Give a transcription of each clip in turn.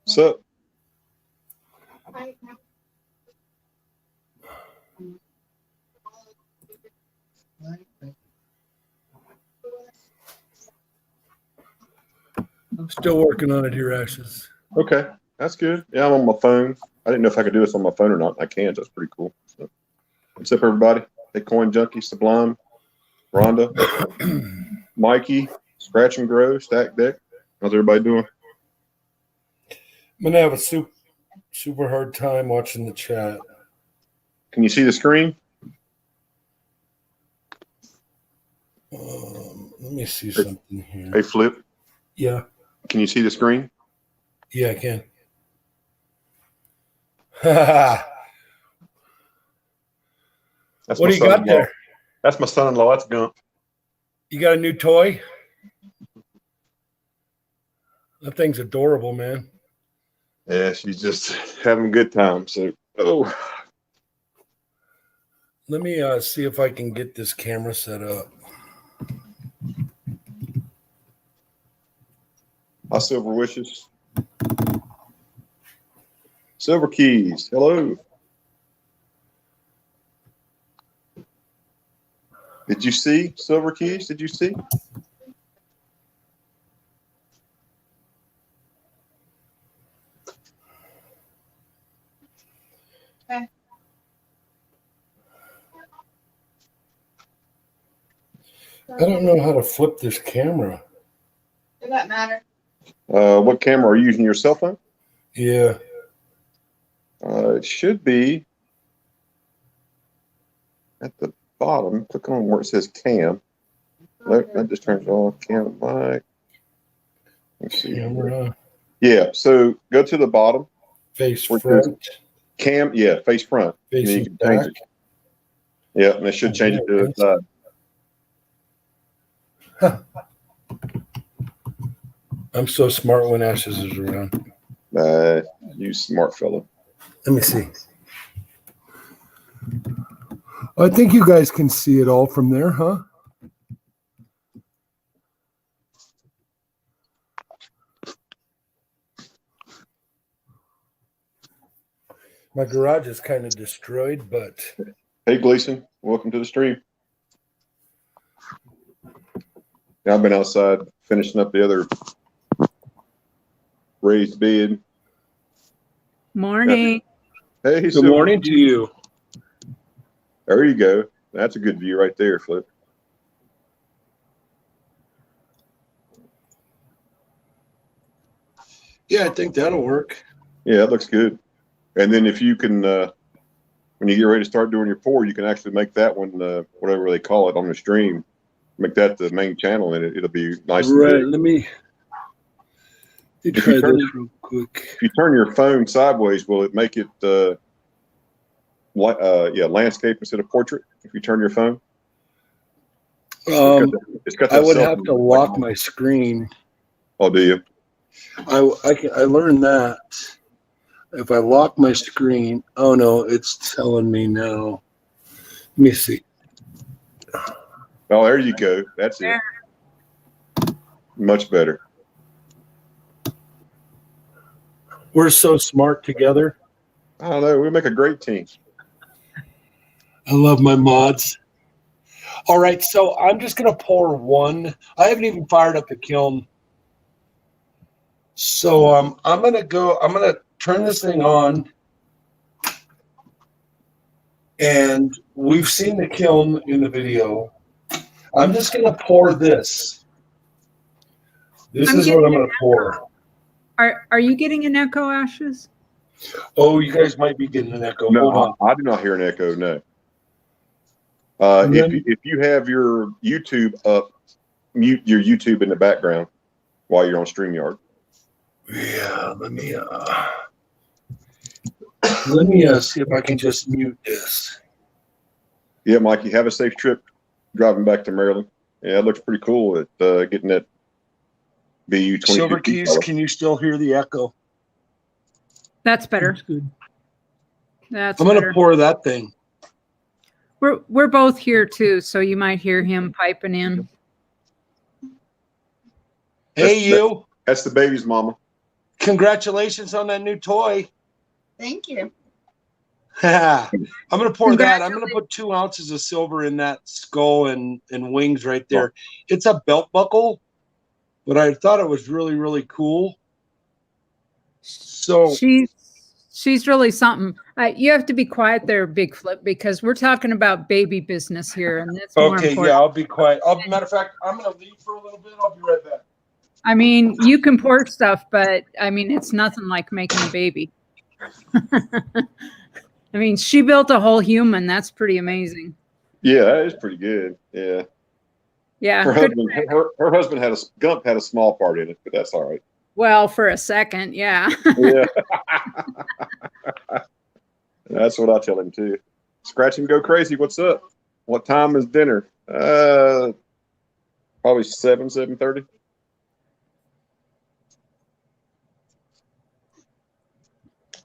So, I'm still working on it here, Ashes. okay, that's good. Yeah, I'm on my phone. I didn't know if I could do this on my phone or not. I can. So that's pretty cool. So, what's up, everybody? Bitcoin Junkie, Sublime, Rhonda, Mikey, Scratch and Grow, Stack Deck. How's everybody doing? I'm gonna have a super hard time watching the chat. Can you see the screen? Let me see something here. Hey, Flip. Yeah. Can you see the screen? Yeah, I can. What do you got there? That's my son-in-law. That's Gump. You got a new toy? That thing's adorable, man. Yeah, she's just having a good time. So, Let me see if I can get this camera set up. Hi, Silver Wishes. Silver Keys. Hello. Did you see Silver Keys? Did you see? Okay. I don't know how to flip this camera. Does that matter? What camera are you using? Your cell phone? Yeah. It should be at the bottom. Click on where it says cam. That just turns off. Cam mic. Let's see. Camera. Yeah. So go to the bottom. Face Where it front. says Cam. Yeah. Face front. And then you Facing can change back. it. Yeah. And it should change it to the side. I'm so smart when Ashes is around. You smart fella. Let me see. I think you guys can see it all from there, huh? My garage is kind of destroyed, but... Hey, Gleason. Welcome to the stream. Yeah, I've been outside finishing up the other raised bed. Morning. Hey, Good Silver. morning to you. There you go. That's a good view right there, Flip. Yeah, I think that'll work. Yeah, that looks good. And then if you can, when you get ready to start doing your pour, you can actually make that one, whatever they call it on the stream, make that the main channel, and it'll be nice. Right, and big. let me try this real quick. If you turn your phone sideways, will it make it, landscape instead of portrait? If you turn your phone, it's got I that would cell have phone to lock my screen. Oh, do you? I learned that if I lock my screen. Oh no, it's telling me now. Let me see. Oh, there you go. That's it. Much better. We're so smart together. I don't know. We make a great team. I love my mods. All right, so I'm just gonna pour one. I haven't even fired up the kiln. So I'm gonna turn this thing on. And we've seen the kiln in the video. I'm just gonna pour this. This is what I'm gonna pour. Are you getting an echo, Ashes? Oh, you guys might be getting an echo. No, Hold on. I do not hear an echo. No. If you have your YouTube up, mute your YouTube in the background while you're on StreamYard. Yeah, let me see if I can just mute this. Yeah, Mikey, have a safe trip driving back to Maryland. Yeah, it looks pretty cool at getting that BU 22. Silver Keys, can you still hear the echo? That's better. That's good. That's I'm gonna better. pour that thing. We're both here too, so you might hear him piping in. Hey, That's- you! That's the baby's mama. Congratulations on that new toy. Thank you. I'm gonna pour that. I'm gonna put 2 ounces of silver in that skull and wings right there. It's a belt buckle, but I thought it was really, really cool. So She's really something. You have to be quiet there, Big Flip, because we're talking about baby business here, and that's more okay, important. yeah, I'll be quiet. Matter of fact, I'm gonna leave for a little bit. I'll be right back. I mean, you can pour stuff, but I mean, it's nothing like making a baby. I mean, she built a whole human. That's pretty amazing. Yeah, that is pretty good. Yeah. Yeah. Her good- husband, her husband Gump had a small part in it, but that's all right. Well, for a second, yeah. Yeah. That's what I tell him too. Scratch and go crazy. What's up? What time is dinner? Probably 7:30.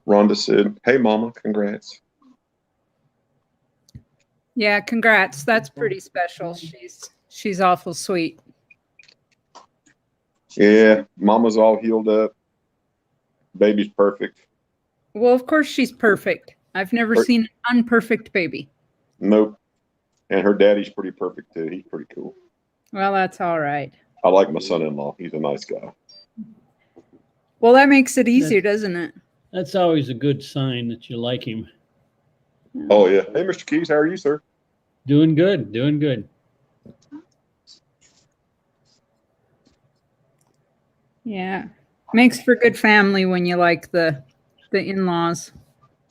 Rhonda said, "Hey, Mama, congrats." Yeah, congrats. That's pretty special. She's awful sweet. Yeah, Mama's all healed up. Baby's perfect. Well, of course she's perfect. I've never seen an unperfect baby. Nope. And her daddy's pretty perfect too. He's pretty cool. Well, that's all right. I like my son-in-law. He's a nice guy. Well, that makes it easier, doesn't it? That's always a good sign that you like him. Oh yeah. Hey, Mr. Keys, how are you, sir? Doing good, doing good. Yeah. Makes for good family when you like the in-laws.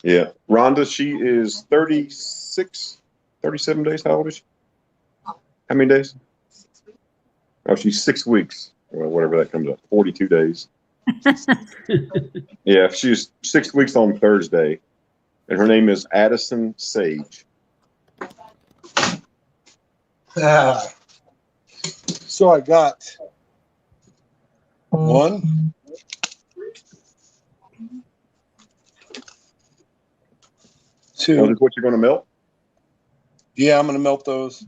Yeah. Rhonda, she is 36, 37 days. How old is she? How many days? Oh, she's 6 weeks. Well, whatever that comes up. 42 days. Yeah, she's 6 weeks on Thursday. And her name is Addison Sage. So I got 1, 2. Oh, this is what you're going to melt? Yeah, I'm gonna melt those.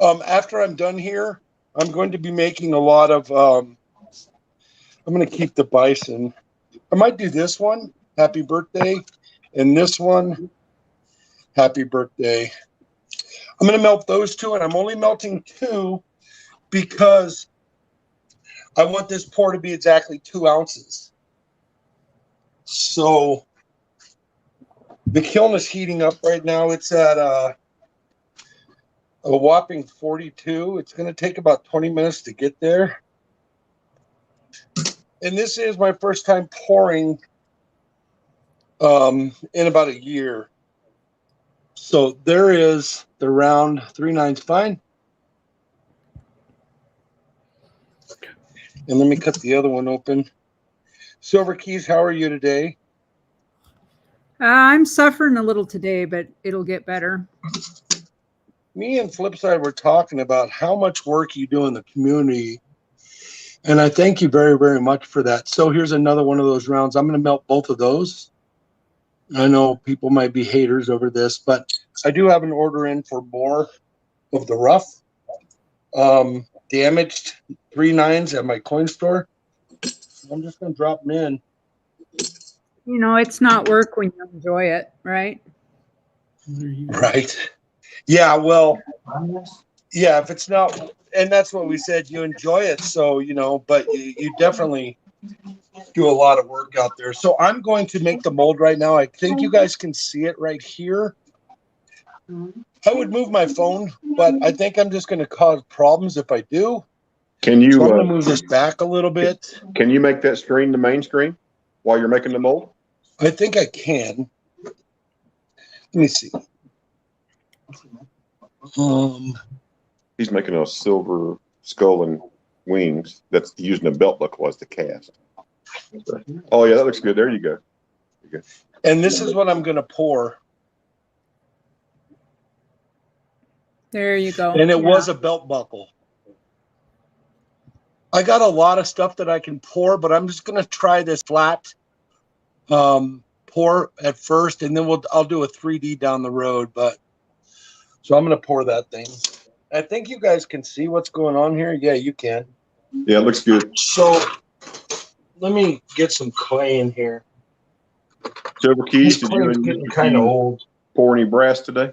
After I'm done here, I'm going to be making a lot of. I'm gonna keep the bison. I might do this one, happy birthday, and this one, happy birthday. I'm gonna melt those 2, and I'm only melting 2 because I want this pour to be exactly 2 ounces. So the kiln is heating up right now. It's at a whopping 42. It's going to take about 20 minutes to get there. And this is my first time pouring in about a year. So there is the round 3/9 fine. And let me cut the other one open. Silver Keys, how are you today? I'm suffering a little today, but it'll get better. Me and Flipside were talking about how much work you do in the community. And I thank you very, very much for that. So here's another one of those rounds. I'm going to melt both of those. I know people might be haters over this, but I do have an order in for more of the rough. Damaged 3/9s at my coin store. I'm just going to drop them in. You know, it's not work when you enjoy it, right? Right. Yeah, well, yeah, if it's not, and that's what we said, you enjoy it. So, you know, but you definitely do a lot of work out there. So I'm going to make the mold right now. I think you guys can see it right here. I would move my phone, but I think I'm just going to cause problems if I do. Can you, So I'm going to move this back a little bit. can you make that screen the main screen while you're making the mold? I think I can. Let me see. He's making a silver skull and wings that's using a belt buckle as the cast. Oh yeah, that looks good. There you go. And this is what I'm going to pour. There you go. And it Yeah. was a belt buckle. I got a lot of stuff that I can pour, but I'm just going to try this flat pour at first, and then I'll do a 3D down the road. But so I'm going to pour that thing. I think you guys can see what's going on here. Yeah, you can. Yeah, it looks good. So let me get some clay in here. Silver Keys, This did you clay's getting kind of old. pour any brass today?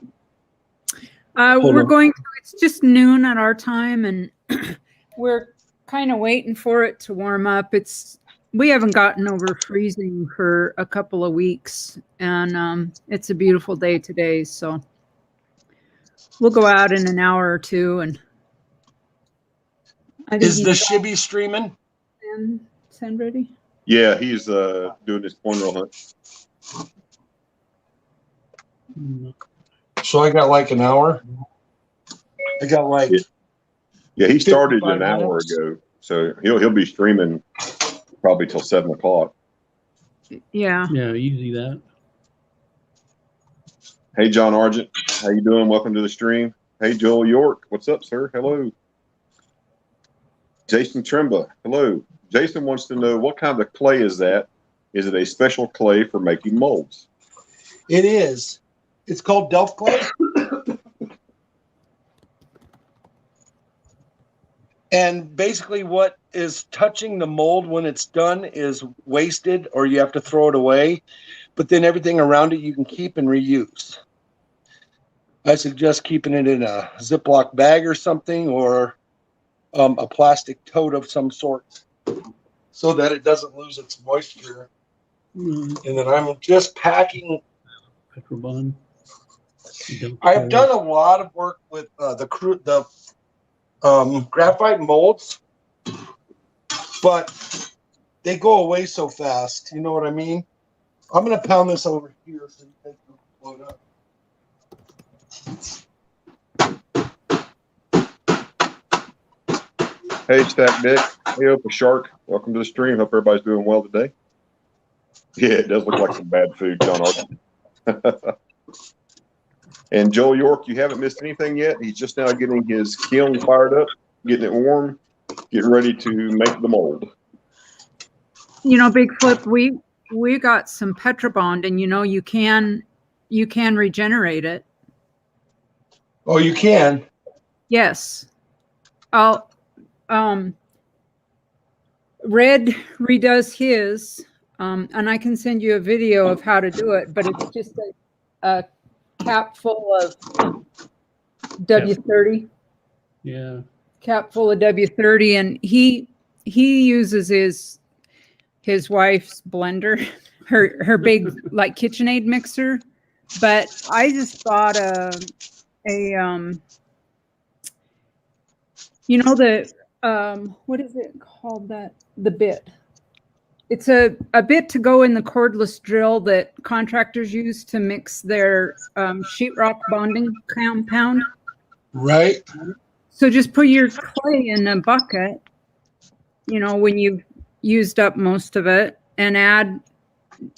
We're going to, it's just noon at our time, and we're kind of waiting for it to warm up. We haven't gotten over freezing for a couple of weeks, and it's a beautiful day today, so we'll go out in an hour or two. And I think Is the shibby streaming? Send ready? Yeah, he's doing his point roll hunt. So I got like an hour. I got like Yeah, he started 55 an hour minutes. ago, so he'll be streaming probably till 7 o'clock. Yeah. Yeah, easy that. Hey, John Argent, how you doing? Welcome to the stream. Hey, Joel York, what's up, sir? Hello. Jason Trimba, hello. Jason wants to know, what kind of clay is that? Is it a special clay for making molds? It is. It's called Delft clay. And basically what is touching the mold when it's done is wasted, or you have to throw it away. But then everything around it you can keep and reuse. I suggest keeping it in a Ziploc bag or something, or a plastic tote of some sort, so that it doesn't lose its moisture. And then I'm just packing. Petrobond. I've done a lot of work with the graphite molds, but they go away so fast. You know what I mean? I'm going to pound this over here so you guys can blow it up. Hey, Stack Dick. Hey, Opa Shark. Welcome to the stream. Hope everybody's doing well today. Yeah, it does look like some bad food, John Argent. And Joel York, you haven't missed anything yet. He's just now getting his kiln fired up, getting it warm, getting ready to make the mold. You know, Big Flip, we got some Petrobond, and you can regenerate it. Oh, you can? Yes. Red redoes his, and I can send you a video of how to do it, but it's just a cap full of W30. Yeah. Cap full of W30, and he uses his wife's blender, her big like KitchenAid mixer. But I just bought what is it called, the bit? It's a bit to go in the cordless drill that contractors use to mix their sheetrock bonding compound. Right. So just put your clay in a bucket, when you've used up most of it, and add,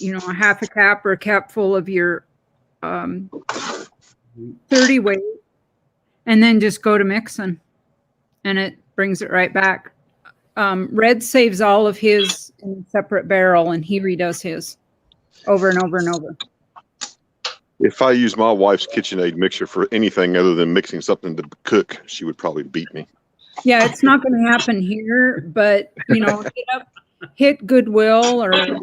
a half a cap or a cap full of your 30 weight, and then just go to mixing, and it brings it right back. Red saves all of his in a separate barrel, and he redoes his over and over and over. If I use my wife's KitchenAid mixer for anything other than mixing something to cook, she would probably beat me. Yeah, it's not going to happen here, but hit Goodwill or a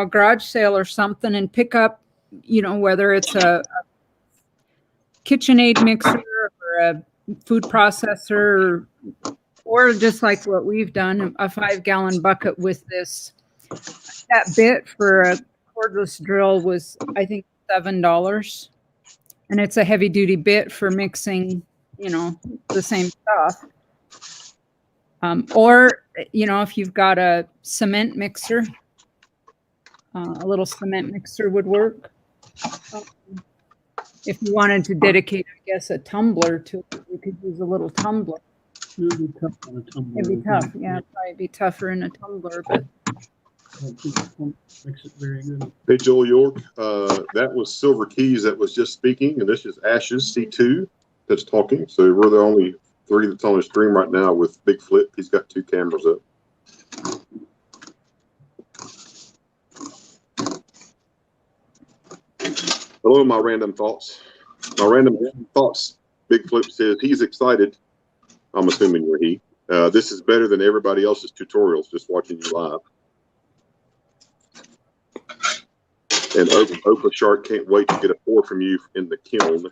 garage sale or something, and pick up, whether it's a KitchenAid mixer or a food processor, or just like what we've done, a 5-gallon bucket with this. That bit for a cordless drill was, I think, $7, and it's a heavy duty bit for mixing, the same stuff. Or, if you've got a cement mixer, a little cement mixer would work. If you wanted to dedicate, I guess, a tumbler to it, you could use a little tumbler. It'd be tough on a tumbler. It'd be tough. Yeah, it'd probably be tougher in a tumbler, but I don't think the pump makes it very good. Hey, Joel York, that was Silver Keys that was just speaking, and this is Ashes C2 that's talking. So we're the only three that's on the stream right now with Big Flip. He's got 2 cameras up. Hello, my random thoughts. My random thoughts, Big Flip says he's excited. I'm assuming you're he. This is better than everybody else's tutorials, just watching you live. And Oprah Shark can't wait to get a pour from you in the kiln.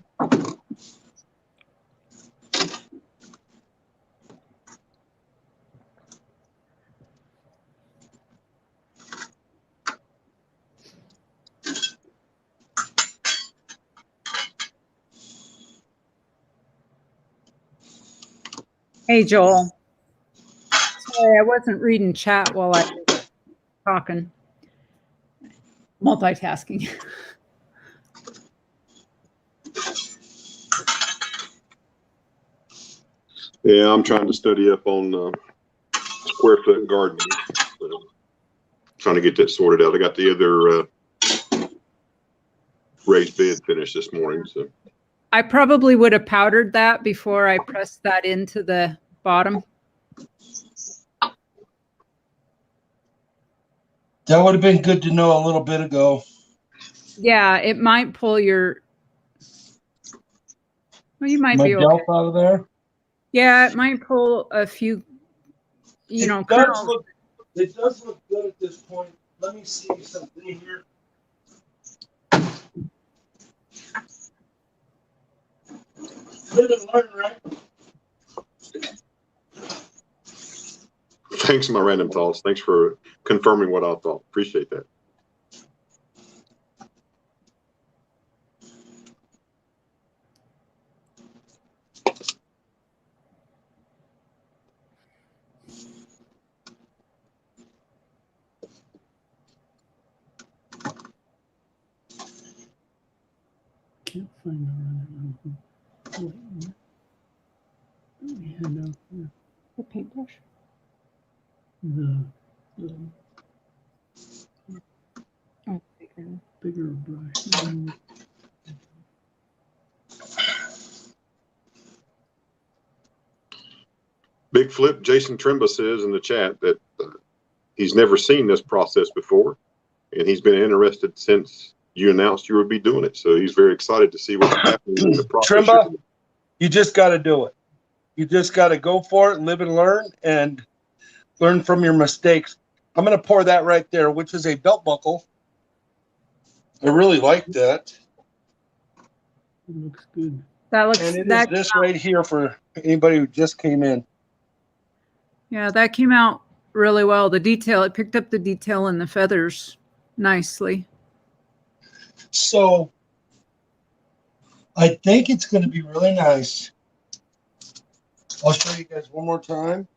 hey, Joel. Sorry, I wasn't reading chat while I was talking. Multitasking. Yeah, I'm trying to study up on square foot gardening. So trying to get that sorted out. I got the other raised bed finished this morning. So I probably would have powdered that before I pressed that into the bottom. That would have been good to know a little bit ago. Yeah, it might pull your. Well, you might My be okay. delf out of there. Yeah, it might pull a few. Kernels. It does look good at this point. Let me see something here. Live and learn, right? thanks for my random thoughts. Thanks for confirming what I thought. Appreciate that. Can't find the right one. We had The paintbrush. the Oh, bigger. bigger brush. Big Flip, Jason Trimba says in the chat that he's never seen this process before, and he's been interested since you announced you would be doing it. So he's very excited to see what's happening in the process. Trimba, you just got to do it. You just got to go for it and live and learn from your mistakes. I'm going to pour that right there, which is a belt buckle. I really like that. It looks good. That looks. And it is that this right here for anybody who just came in. Yeah, that came out really well. The detail. It picked up the detail in the feathers nicely. So I think it's going to be really nice. I'll show you guys one more time.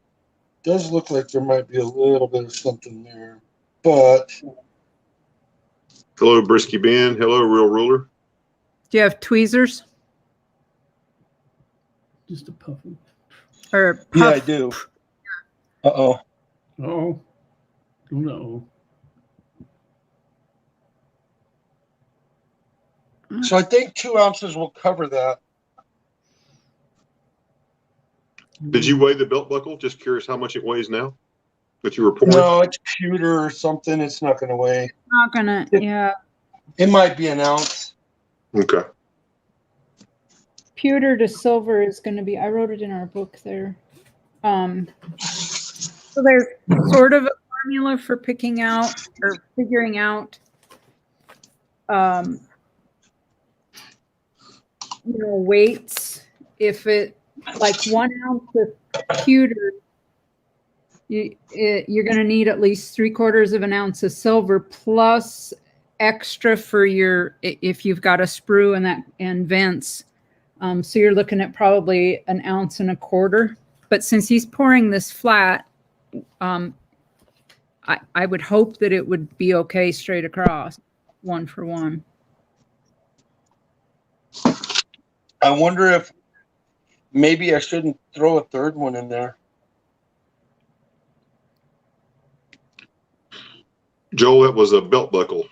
Does look like there might be a little bit of something there, but Hello, Brisky Ben. Hello, Real Ruler. Do you have tweezers Just a puff. or puff? yeah, I do. Uh-oh. Oh no. So I think 2 ounces will cover that. Did you weigh the belt buckle? Just curious how much it weighs now that you were pouring. No, it's pewter or something. It's not going to weigh. Not gonna. Yeah, It might be an ounce. Okay. pewter to silver is going to be. I wrote it in our book there. So there's sort of a formula for picking out or figuring out, weights. If it like 1 ounce of pewter, you're going to need at least 3/4 of an ounce of silver plus extra for your if you've got a sprue and vents. So you're looking at probably 1.25 ounces. But since he's pouring this flat, I would hope that it would be okay straight across, 1 for 1. I wonder Maybe I shouldn't throw a third one in there. Joel, it was a belt buckle.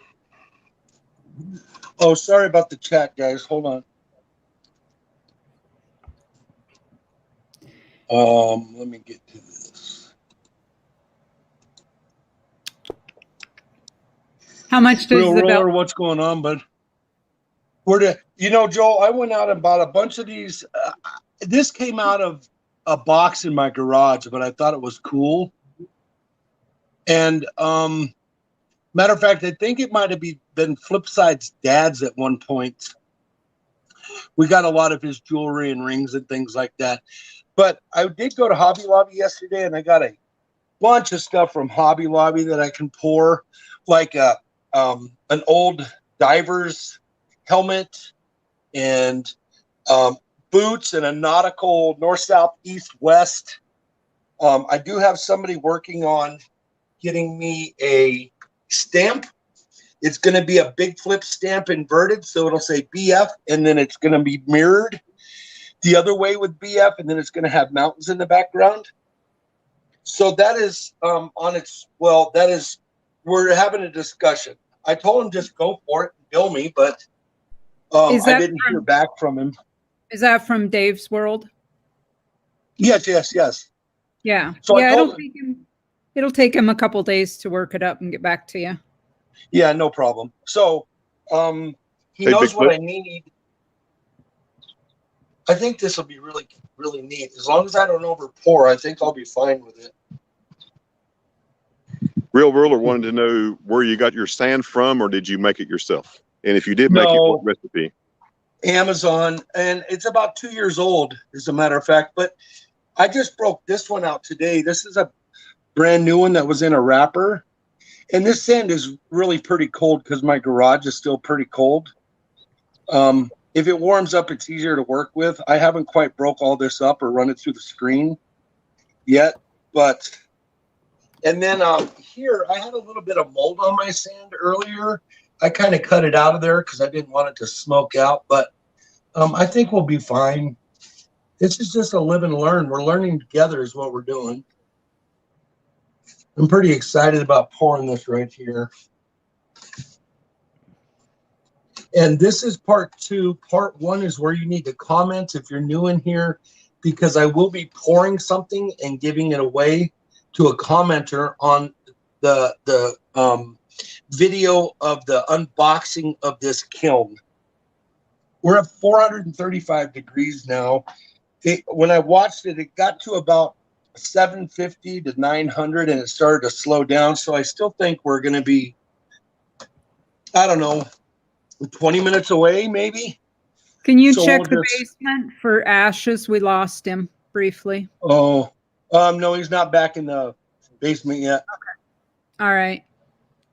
Oh, sorry about the chat, guys. Hold on. Let me get to this. How much does Real the roller, belt? what's going on, bud? Joel, I went out and bought a bunch of these. This came out of a box in my garage, but I thought it was cool. And matter of fact, I think it might have been Flipside's dad's at one point. We got a lot of his jewelry and rings and things like that. But I did go to Hobby Lobby yesterday, and I got a bunch of stuff from Hobby Lobby that I can pour, like an old diver's helmet and boots and a nautical north, south, east, west. I do have somebody working on getting me a stamp. It's going to be a big flip stamp inverted, so it'll say BF, and then it's going to be mirrored the other way with BF, and then it's going to have mountains in the background. So that is we're having a discussion. I told him just go for it and bill me, but I didn't hear back from him. Is that from Dave's World? Yes. Yeah. So yeah, I told it'll take him a couple days to work it up and get back to you. Yeah, no problem. So he knows what I need. I think this will be really, really neat. As long as I don't over pour, I think I'll be fine with it. Real Ruler wanted to know where you got your sand from, or did you make it yourself? And if you did make it, what recipe? Amazon, and it's about 2 years old, as a matter of fact. But I just broke this one out today. This is a brand new one that was in a wrapper. And this sand is really pretty cold because my garage is still pretty cold. If it warms up, it's easier to work with. I haven't quite broke all this up or run it through the screen yet. And then here, I had a little bit of mold on my sand earlier. I kind of cut it out of there because I didn't want it to smoke out. But I think we'll be fine. This is just a live and learn. We're learning together is what we're doing. I'm pretty excited about pouring this right here. And this is part 2. Part 1 is where you need to comment if you're new in here, because I will be pouring something and giving it away to a commenter on the video of the unboxing of this kiln. We're at 435 degrees now. When I watched it, it got to about 750 to 900 and it started to slow down. So I still think we're going to be, I don't know, 20 minutes away, maybe. Can you check the basement for Ashes? We lost him briefly. Oh, no, he's not back in the basement yet. Okay. All right.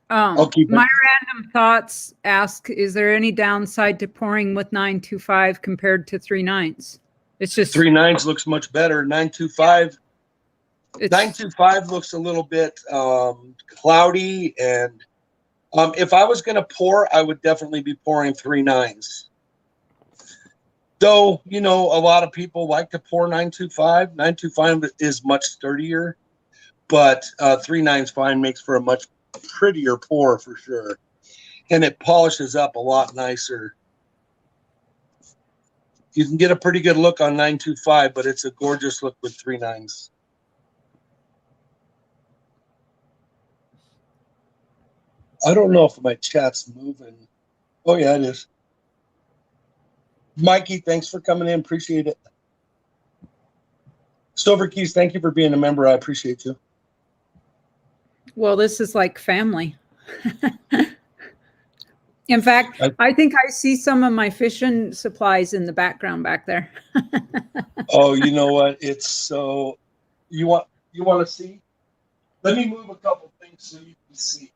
I'll keep my random thoughts ask, is there any downside to pouring with 925 compared to 3/9? It's just 3/9 looks much better. 925 looks a little bit cloudy, and if I was going to pour, I would definitely be pouring 3/9. Though, you know, a lot of people like to pour 925. 925 is much sturdier, but 3/9 fine makes for a much prettier pour for sure, and it polishes up a lot nicer. You can get a pretty good look on 925, but it's a gorgeous look with 3/9. I don't know if my chat's moving. Oh, yeah, it is. Mikey, thanks for coming in. Appreciate it. Silver Keys, thank you for being a member. I appreciate you. Well, this is like family. In fact, I think I see some of my fishing supplies in the background back there. Oh, you know what? It's so you want to see? Let me move a couple things so you can see.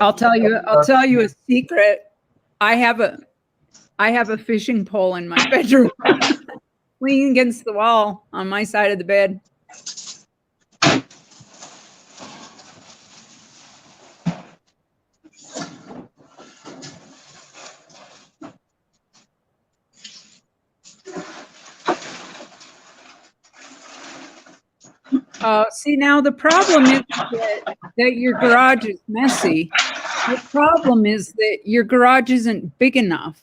I'll tell you a secret. I have a fishing pole in my bedroom, leaning against the wall on my side of the bed. See, now the problem is that your garage is messy. The problem is that your garage isn't big enough.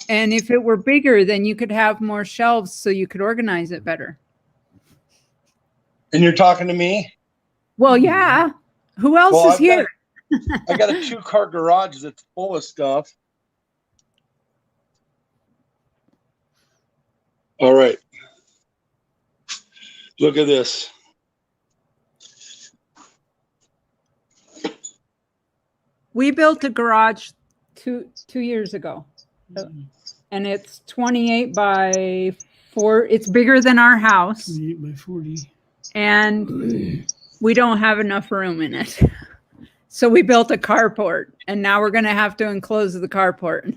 And if it were bigger, then you could have more shelves so you could organize it better. And you're talking to me? Well, yeah. Who else Well, is here? I got a 2-car garage that's full of stuff. All right. Look at this. We built a garage two years ago, and it's 28 by 4. It's bigger than our house, 28 by 40. and we don't have enough room in it. So we built a carport, and now we're going to have to enclose the carport.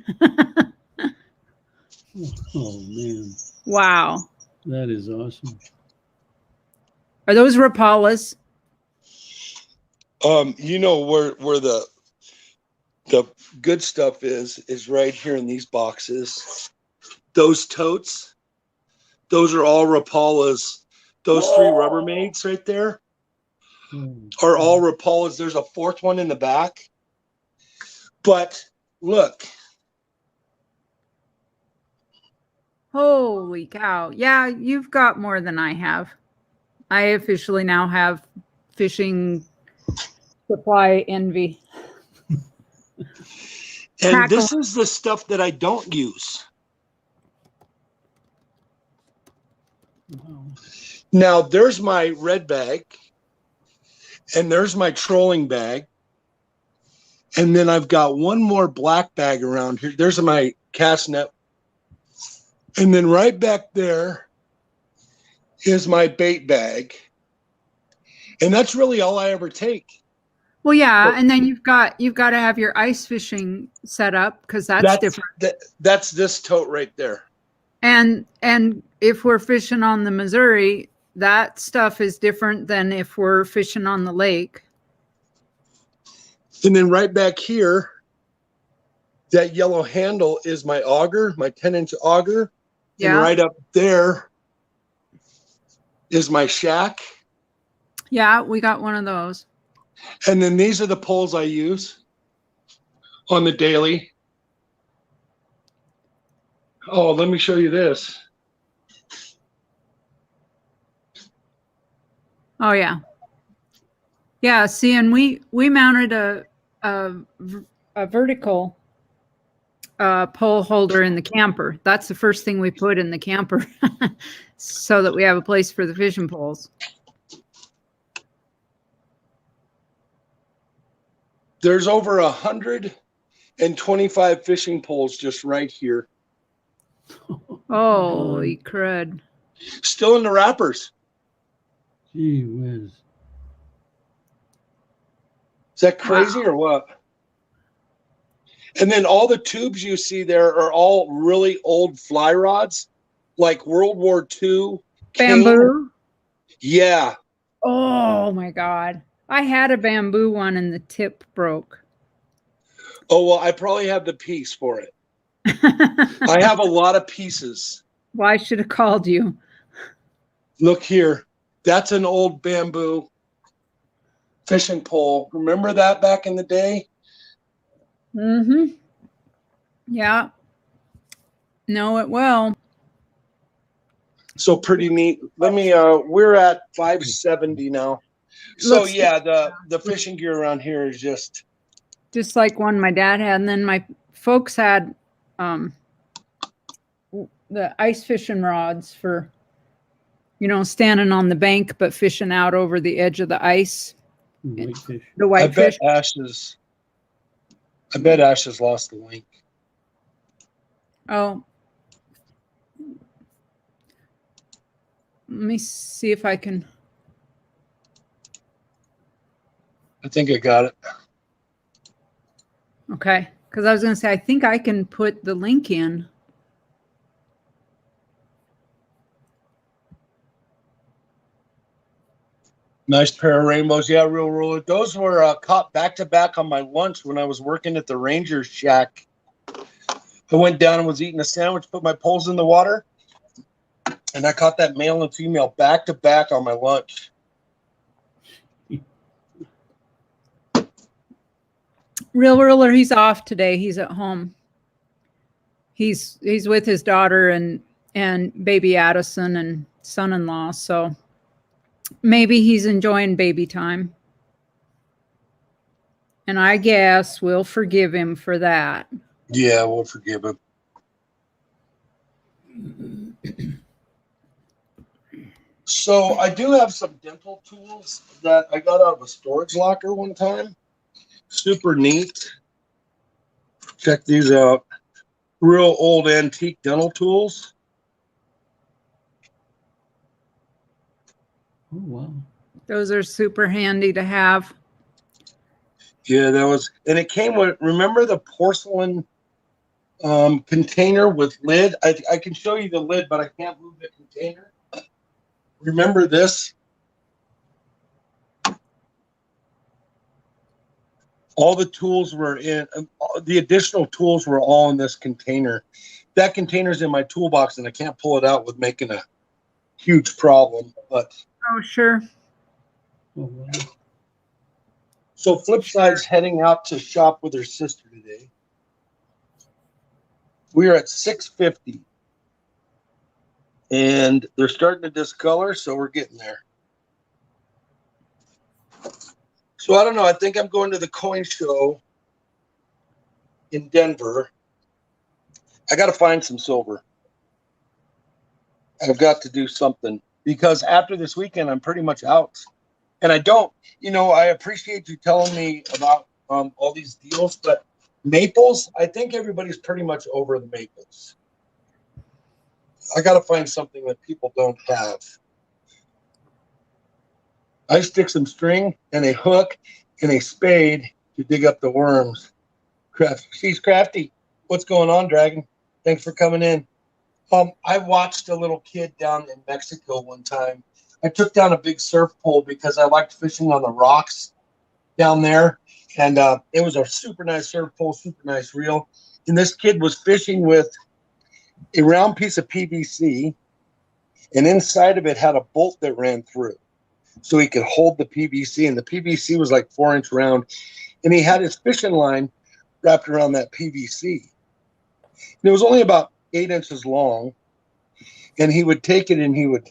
Oh man, Wow. that is awesome. Are those Rapalas? You know where the good stuff is right here in these boxes. Those totes, those are all Rapalas. Those 3 Rubbermaids right there are all Rapalas. There's a 4th one in the back. But look. Holy cow. Yeah, you've got more than I have. I officially now have fishing supply envy. And this is the stuff that I don't use. Wow. Now, there's my red bag. And there's my trolling bag. And then I've got one more black bag around here. There's my cast net. And then right back there is my bait bag. And that's really all I ever take. Well, yeah, and then you've got to have your ice fishing set up because that's different. That's this tote right there. And if we're fishing on the Missouri, that stuff is different than if we're fishing on the lake. And then right back here, that yellow handle is my auger, my 10-inch auger. Yeah. And right up there is my shack. Yeah, we got one of those. And then these are the poles I use on the daily. Oh, let me show you this. Oh yeah. Yeah, see, and we mounted a vertical pole holder in the camper. That's the first thing we put in the camper so that we have a place for the fishing poles. There's over 125 fishing poles just right here. Holy crud. Still in the wrappers. Gee whiz. Is that crazy or what? And then all the tubes you see there are all really old fly rods, like World War II. Bamboo? Yeah. Oh my God. I had a bamboo one and the tip broke. Oh, well, I probably have the piece for it. I have a lot of pieces. Well, I should have called you. Look here. That's an old bamboo fishing pole. Remember that back in the day? Mm-hmm. Yeah. No, it will. So pretty neat. Let me, we're at 570 now. So yeah, the fishing gear around here is just like one my dad had. And then my folks had the ice fishing rods for, standing on the bank, but fishing out over the edge of the ice. Whitefish. The whitefish. I bet Ash has lost the link. Oh. Let me see if I can. I think I got it. Okay. Because I was going to say, I think I can put the link in. Nice pair of rainbows. Yeah, real roller. Those were caught back to back on my lunch when I was working at the Rangers shack. I went down and was eating a sandwich, put my poles in the water, and I caught that male and female back to back on my lunch. Real ruler, he's off today. He's at home. He's with his daughter and baby Addison and son-in-law. So maybe he's enjoying baby time. And I guess we'll forgive him for that. Yeah, we'll forgive him. So I do have some dental tools that I got out of a storage locker one time. Super neat. Check these out. Real old antique dental tools. Oh, wow. Those are super handy to have. Yeah, that was, and it came with, remember the porcelain container with lid? I can show you the lid, but I can't move the container. Remember this? All the tools were in, the additional tools were all in this container. That container's in my toolbox, and I can't pull it out with making a huge problem. But Oh, sure. Oh, wow. so Flipside's heading out to shop with her sister today. We are at 650. And they're starting to discolor, so we're getting there. So I don't know. I think I'm going to the coin show in Denver. I got to find some silver. I've got to do something because after this weekend, I'm pretty much out. And I don't, I appreciate you telling me about all these deals, but maples, I think everybody's pretty much over the maples. I got to find something that people don't have. I stick some string and a hook and a spade to dig up the worms. She's crafty. What's going on, Dragon? Thanks for coming in. I watched a little kid down in Mexico one time. I took down a big surf pole because I liked fishing on the rocks down there. And it was a super nice surf pole, super nice reel. And this kid was fishing with a round piece of PVC, and inside of it had a bolt that ran through so he could hold the PVC, and the PVC was like 4-inch round, and he had his fishing line wrapped around that PVC. And it was only about 8 inches long, and he would take it and he would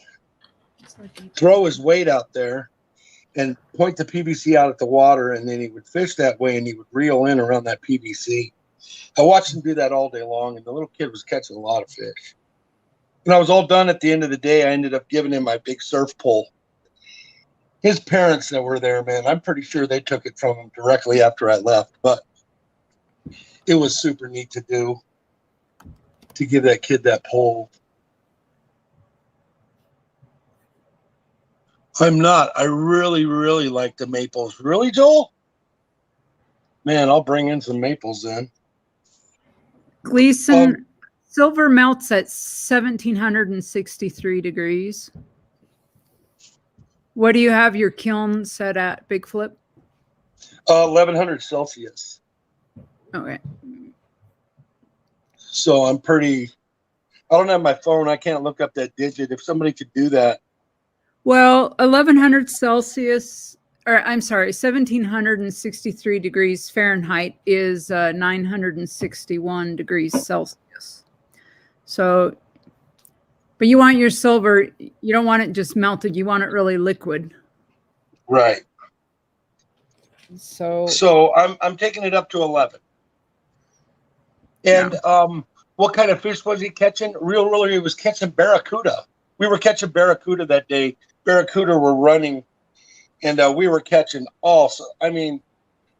throw his weight out there and point the PVC out at the water, and then he would fish that way, and he would reel in around that PVC. I watched him do that all day long, and the little kid was catching a lot of fish. When I was all done at the end of the day, I ended up giving him my big surf pole. His parents that were there, man, I'm pretty sure they took it from him directly after I left, but it was super neat to do, to give that kid that pole. I'm not. I really, really like the maples. Really, Joel? Man, I'll bring in some maples then. Gleason, silver melts at 1,763 degrees. What do you have your kiln set at, Big Flip? 1,100 Celsius. Okay. So I'm pretty, I don't have my phone. I can't look up that digit. If somebody could do that. Well, 1,100 Celsius, or I'm sorry, 1,763 degrees Fahrenheit is 961 degrees Celsius. So, but you want your silver, you don't want it just melted. You want it really liquid. Right. So I'm taking it up to 11. And what kind of fish was he catching? Really, he was catching barracuda. We were catching barracuda that day. Barracuda were running, and we were catching also. I mean,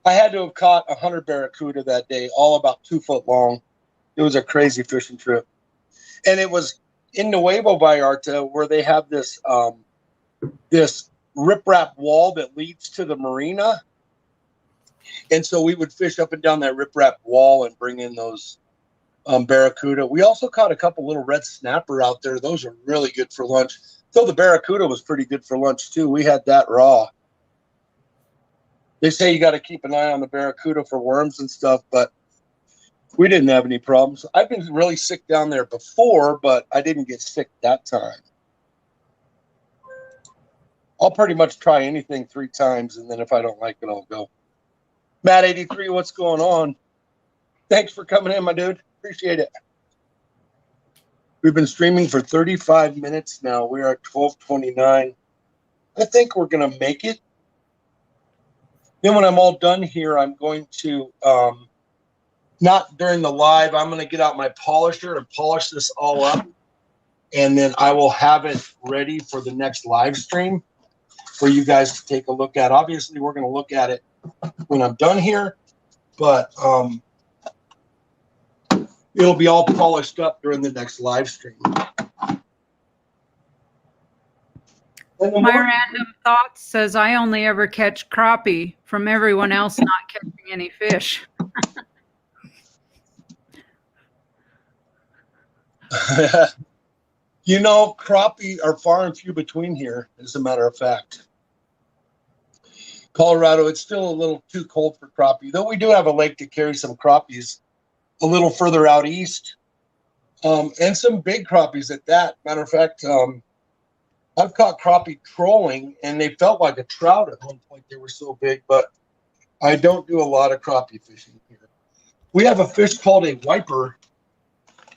I had to have caught 100 barracuda that day, all about 2 foot long. It was a crazy fishing trip. And it was in Nuevo Vallarta where they have this this riprap wall that leads to the marina. And so we would fish up and down that riprap wall and bring in those barracuda. We also caught a couple little red snapper out there. Those are really good for lunch. Though the barracuda was pretty good for lunch too. We had that raw. They say you got to keep an eye on the barracuda for worms and stuff, but we didn't have any problems. I've been really sick down there before, but I didn't get sick that time. I'll pretty much try anything 3 times, and then if I don't like it, I'll go. Matt 83, what's going on? Thanks for coming in, my dude. Appreciate it. We've been streaming for 35 minutes now. We're at 12:29. I think we're going to make it. Then when I'm all done here, I'm going to, not during the live, I'm going to get out my polisher and polish this all up. And then I will have it ready for the next live stream for you guys to take a look at. Obviously, we're going to look at it when I'm done here, but it'll be all polished up during the next live stream. My random thought says I only ever catch crappie from everyone else not catching any fish. You know, crappie are far and few between here, as a matter of fact. Colorado, it's still a little too cold for crappie, though we do have a lake to carry some crappies a little further out east, and some big crappies at that. Matter of fact, I've caught crappie trolling, and they felt like a trout at one point. They were so big, but I don't do a lot of crappie fishing here. We have a fish called a wiper,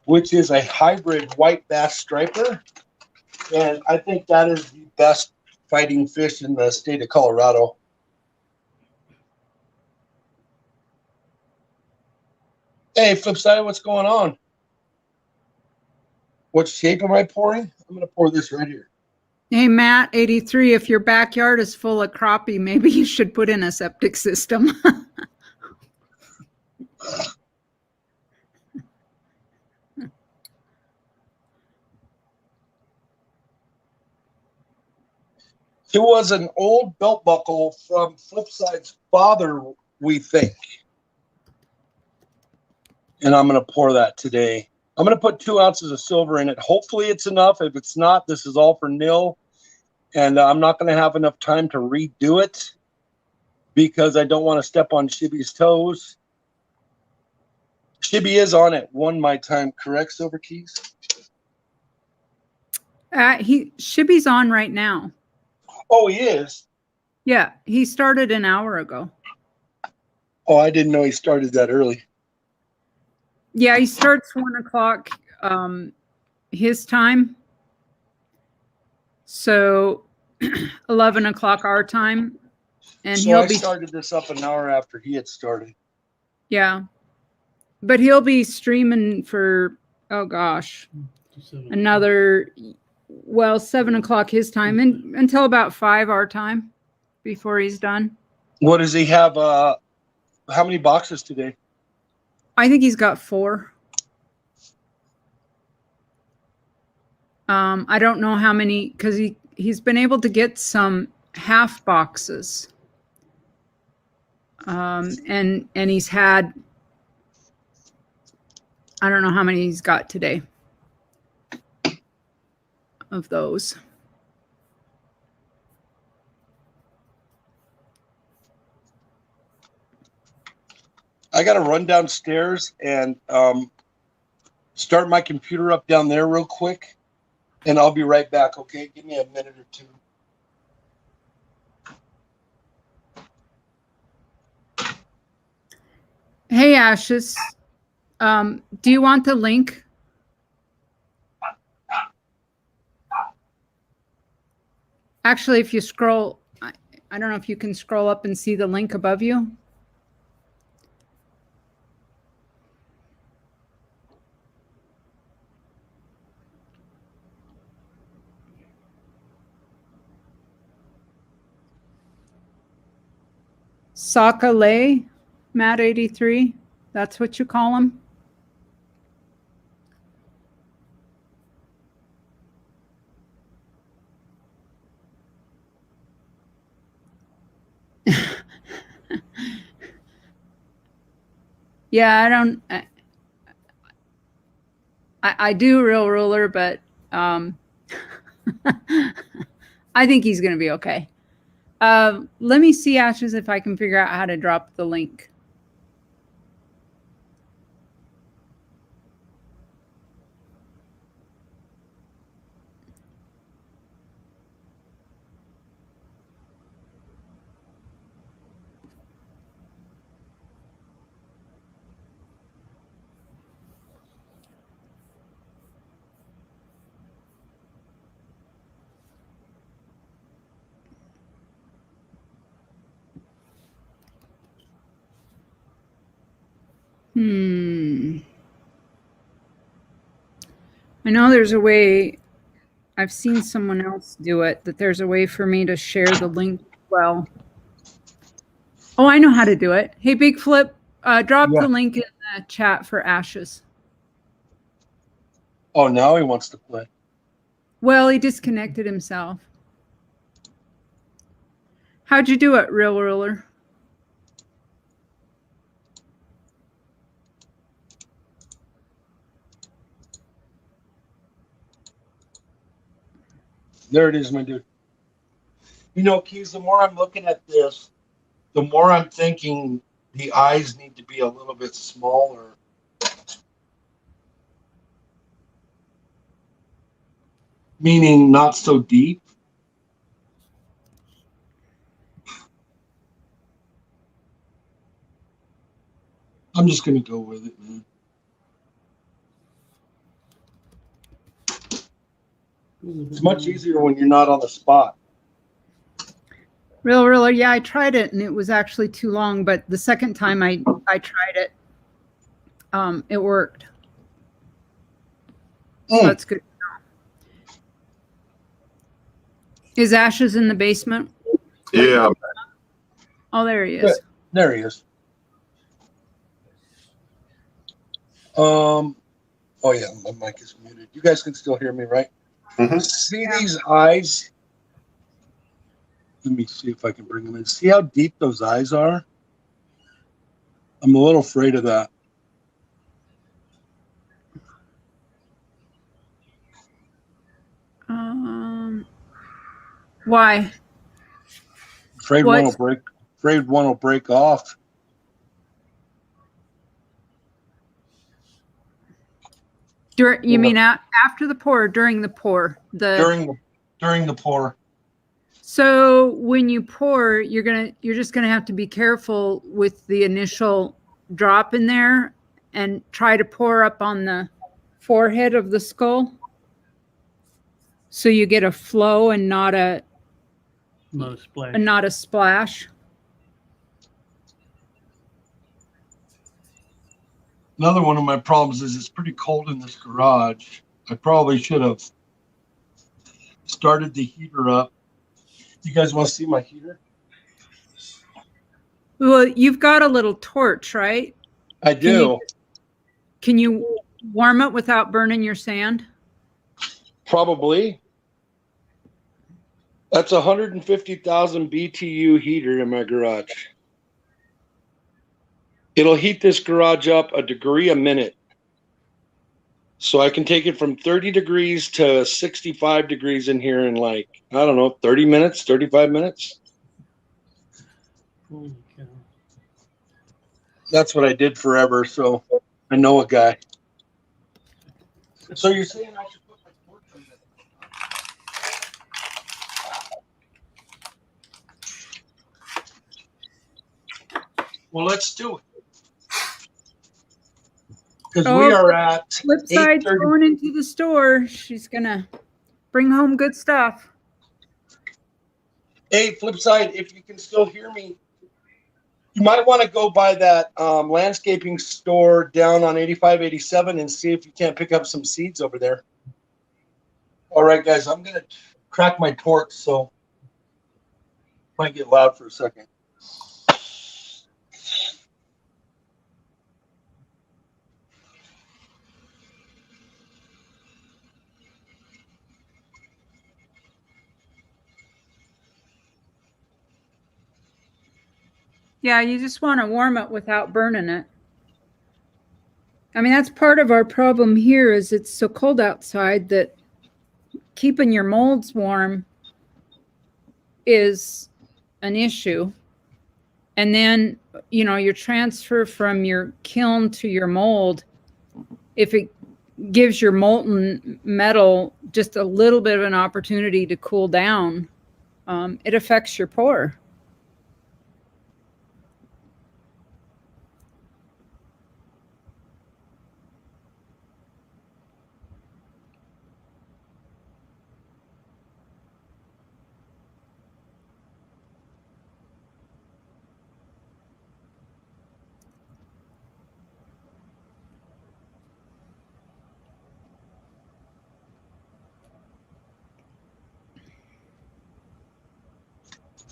which is a hybrid white bass striper, and I think that is the best fighting fish in the state of Colorado. Hey, Flipside, what's going on? What shape am I pouring? I'm going to pour this right here. Hey, Matt 83, if your backyard is full of crappie, maybe you should put in a septic system. It was an old belt buckle from Flipside's father, we think. And I'm going to pour that today. I'm going to put 2 ounces of silver in it. Hopefully it's enough. If it's not, this is all for nil. And I'm not going to have enough time to redo it because I don't want to step on Shibby's toes. Shibby is on at 1 my time, correct, Silver Keys? Shibby's on right now. Oh, he is? Yeah, he started an hour ago. Oh, I didn't know he started that early. Yeah, he starts 1 o'clock his time. So 11 o'clock our time. And so I started this up an hour after he had started. Yeah. But he'll be streaming for, oh gosh, another, 7 o'clock his time and until about 5 our time before he's done. What does he have? How many boxes today? I think he's got 4. I don't know how many, because he's been able to get some half boxes. And he's had, I don't know how many he's got today of those. I got to run downstairs and start my computer up down there real quick, and I'll be right back, okay? Give me a minute or two. Hey, Ashes, do you want the link? Actually, if you scroll, I don't know if you can scroll up and see the link above you. Sakale, Matt 83, that's what you call him? Yeah, I do Real Ruler, but I think he's going to be okay. Let me see, Ashes, if I can figure out how to drop the link. I know there's a way. I've seen someone else do it, that there's a way for me to share the link well. Oh, I know how to do it. Hey, Big Flip, drop Yeah. the link in the chat for Ashes. Oh, now he wants to play. Well, he disconnected himself. How'd you do it, Real Ruler? There it is, my dude. You know, Keys, the more I'm looking at this, the more I'm thinking the eyes need to be a little bit smaller. Meaning not so deep. I'm just going to go with it, man. It's much easier when you're not on the spot. Real Ruler, yeah, I tried it and it was actually too long, but the second time I tried it, it worked. So that's good. Is Ashes in the basement? Yeah. Oh, there he is. There he is. Oh yeah, my mic is muted. You guys can still hear me, right? Mm-hmm. See these eyes? Let me see if I can bring them in. See how deep those eyes are? I'm a little afraid of that. Why? Afraid one will break. Afraid one will break off. You mean after the pour or during the pour? During the pour. So when you pour, you're just gonna have to be careful with the initial drop in there and try to pour up on the forehead of the skull, so you get a flow and not a splash. Another one of my problems is it's pretty cold in this garage. I probably should have started the heater up. You guys want to see my heater? Well, you've got a little torch, right? I do. Can you warm it without burning your sand? Probably. That's 150,000 BTU heater in my garage. It'll heat this garage up a degree a minute. So I can take it from 30 degrees to 65 degrees in here in like, I don't know, 30 minutes, 35 minutes. Holy cow. That's what I did forever, so I know a guy. So you're saying I should put my torch in this? Well, let's do it. Because we are at Flipside's 8:30. going into the store. She's gonna bring home good stuff. Hey, Flipside, if you can still hear me, you might want to go by that landscaping store down on 8587 and see if you can't pick up some seeds over there. All right, guys, I'm going to crack my torch, so might get loud for a second. Yeah, you just want to warm it without burning it. I mean, that's part of our problem here is it's so cold outside that keeping your molds warm is an issue. And then, your transfer from your kiln to your mold, if it gives your molten metal just a little bit of an opportunity to cool down, it affects your pour.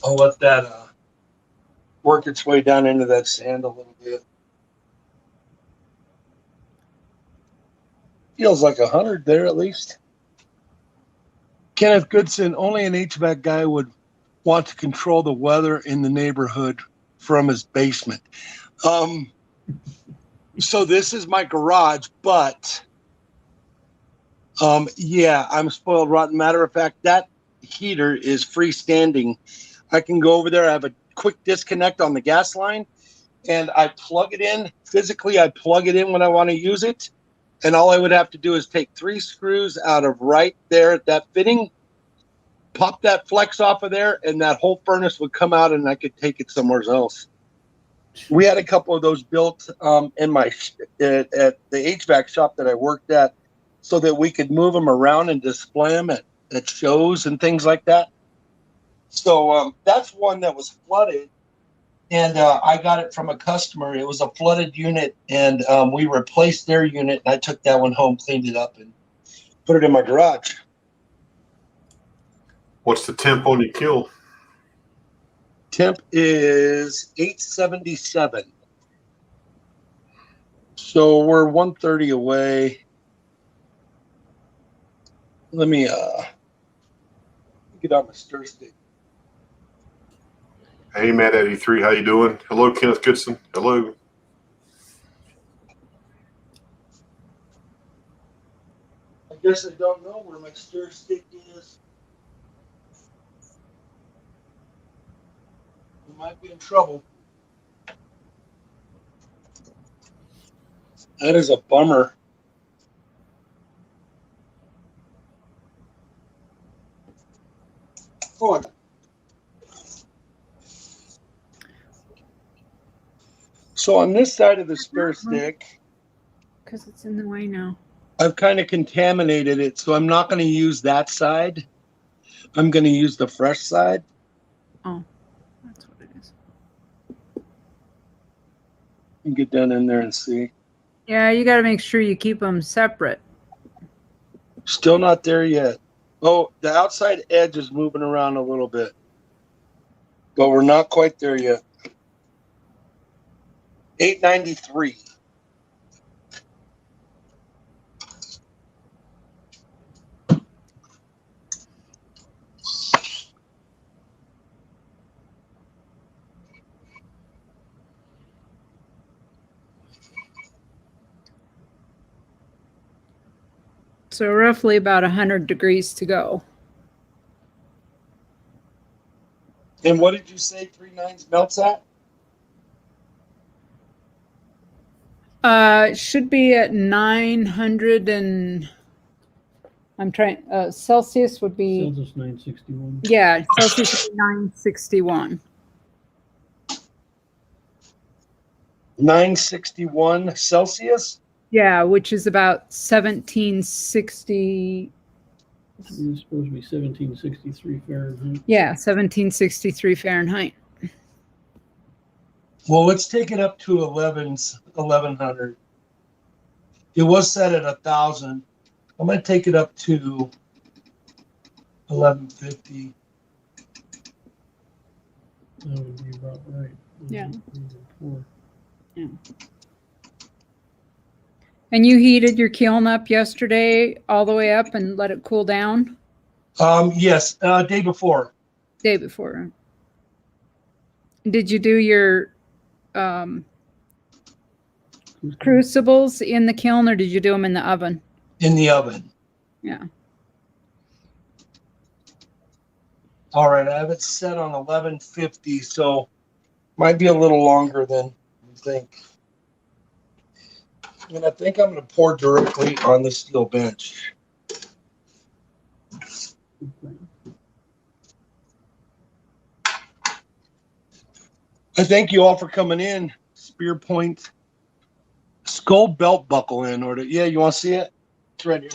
I'll let that work its way down into that sand a little bit. Feels like 100 there at least. Kenneth Goodson, only an HVAC guy would want to control the weather in the neighborhood from his basement. So this is my garage, but yeah, I'm spoiled rotten. Matter of fact, that heater is freestanding. I can go over there. I have a quick disconnect on the gas line, and I plug it in. Physically, I plug it in when I want to use it, and all I would have to do is take 3 screws out of right there at that fitting, pop that flex off of there, and that whole furnace would come out, and I could take it somewhere else. We had a couple of those built in my at the HVAC shop that I worked at, so that we could move them around and display them at shows and things like that. So that's one that was flooded, and I got it from a customer. It was a flooded unit, and we replaced their unit, and I took that one home, cleaned it up, and put it in my garage. What's the temp on your kiln? Temp is 877. So we're 130 away. Let me get on my stir stick. Hey, Matt 83, how you doing? Hello, Kenneth Goodson. Hello. I guess I don't know where my stir stick is. We might be in trouble. That is a bummer. Oh. So on this side of the stir stick, Because it's in the way now. I've kind of contaminated it, so I'm not going to use that side. I'm going to use the fresh side. Oh, that's what it is. And get down in there and see. Yeah, you got to make sure you keep them separate. Still not there yet. Oh, the outside edge is moving around a little bit, but we're not quite there yet. 893. So roughly about 100 degrees to go. And what did you say 3.9 melts at? It should be at 900 and I'm trying, Celsius would be, Celsius 961. yeah, Celsius would be 961. 961 Celsius? Yeah, which is about 1760. It's supposed to be 1763 Fahrenheit. Yeah, 1763 Fahrenheit. Well, let's take it up to 1100. It was set at 1,000. I'm going to take it up to 1150. That would be about right. Yeah. 4. Yeah. And you heated your kiln up yesterday all the way up and let it cool down? Yes, day before. Day before. Did you do your crucibles in the kiln or did you do them in the oven? In the oven. Yeah. All right, I have it set on 1150, so might be a little longer than you think. And I think I'm going to pour directly on the steel bench. I thank you all for coming in. Spear point, skull belt buckle in order. Yeah, you want to see it? It's right here.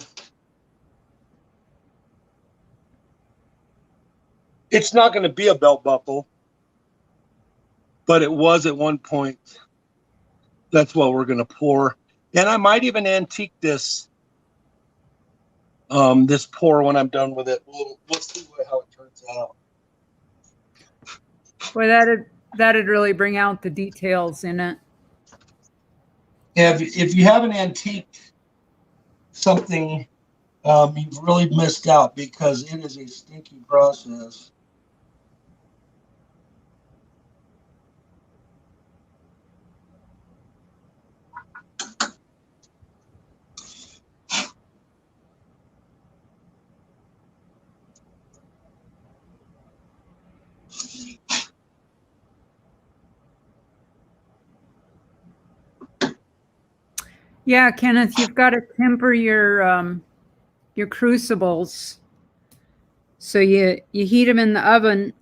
It's not going to be a belt buckle, but it was at one point. That's what we're going to pour. And I might even antique this this pour when I'm done with it. We'll see how it turns out. Boy, that'd really bring out the details in it. If you have an antique something, you've really missed out because it is a stinky process. Yeah, Kenneth, you've got to temper your crucibles. So you heat them in the oven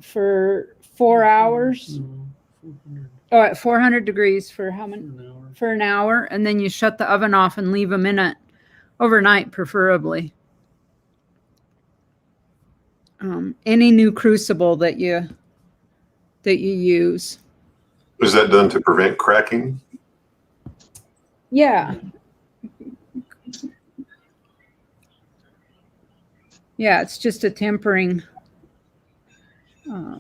for 4 hours. No, 400 Oh, at 400 degrees for how many? an hour. For an hour, and then you shut the oven off and leave them in it overnight, preferably. Any new crucible that you use. Is that done to prevent cracking? Yeah. Yeah, it's just a tempering. Yeah,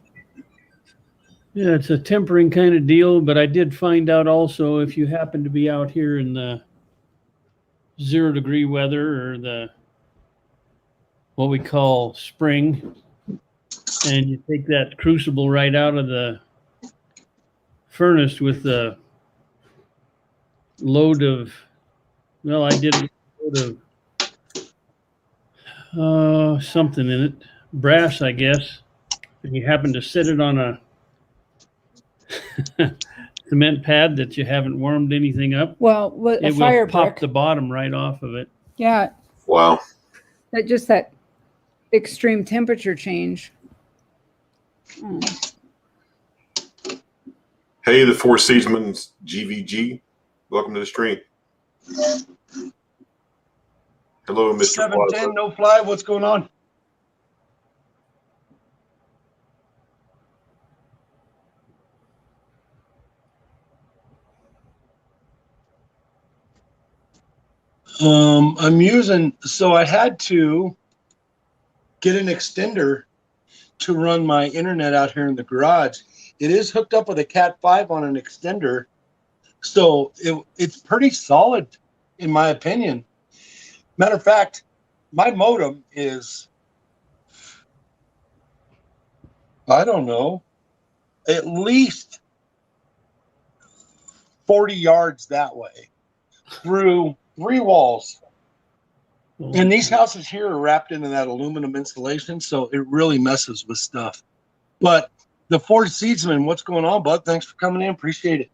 it's a tempering kind of deal, but I did find out also if you happen to be out here in the 0-degree weather or the what we call spring, and you take that crucible right out of the furnace with the load of, well, I did a load of something in it, brass, I guess, and you happen to sit it on a cement pad that you haven't warmed anything up, Well, a it fire will pop brick. the bottom right off of it. Yeah, Wow. that extreme temperature change. Hey, the Four Seasons GVG. Welcome to the stream. Hello, Mr. 710, Plaza. no fly. What's going on? I'm using, so I had to get an extender to run my internet out here in the garage. It is hooked up with a Cat 5 on an extender, so it's pretty solid in my opinion. Matter of fact, my modem is, I don't know, at least 40 yards that way through 3 walls. And these houses here are wrapped into that aluminum insulation, so it really messes with stuff. But the Four Seedsman, what's going on, bud? Thanks for coming in. Appreciate it.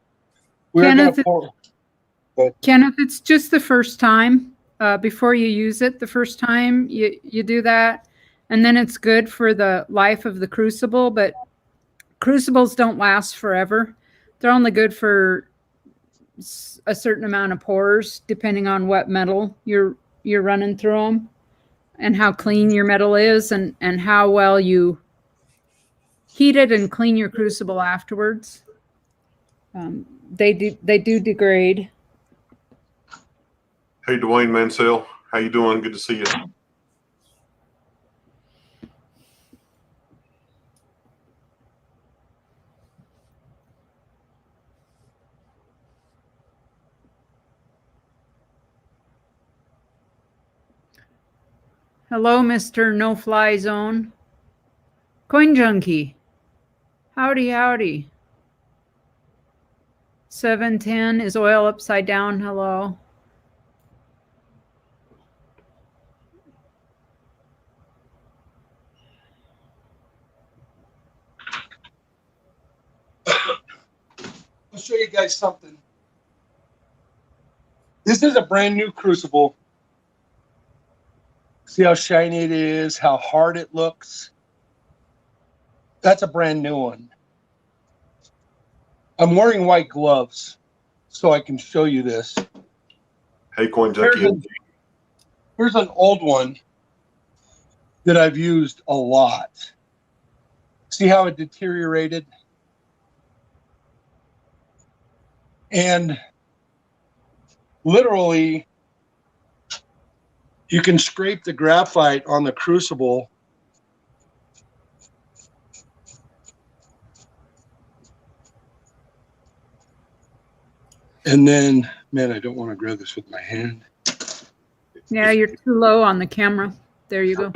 Kenneth, it's just the first time. Before you use it the first time, you do that. And then it's good for the life of the crucible. But crucibles don't last forever. They're only good for a certain amount of pours, depending on what metal you're running through them and how clean your metal is and how well you heat it and clean your crucible afterwards. They do degrade. Hey, Dwayne Mansell. How you doing? Good to see you. Hello, Mr. No Fly Zone. Coin Junkie. Howdy, howdy. 710 is oil upside down. Hello. I'll show you guys something. This is a brand new crucible. See how shiny it is, how hard it looks. That's a brand new one. I'm wearing white gloves so I can show you this. Hey, Coin Junkie. Here's an old one that I've used a lot. See how it deteriorated? And literally, you can scrape the graphite on the crucible And then, man, I don't want to grab this with my hand. Yeah, you're too low on the camera. There you go.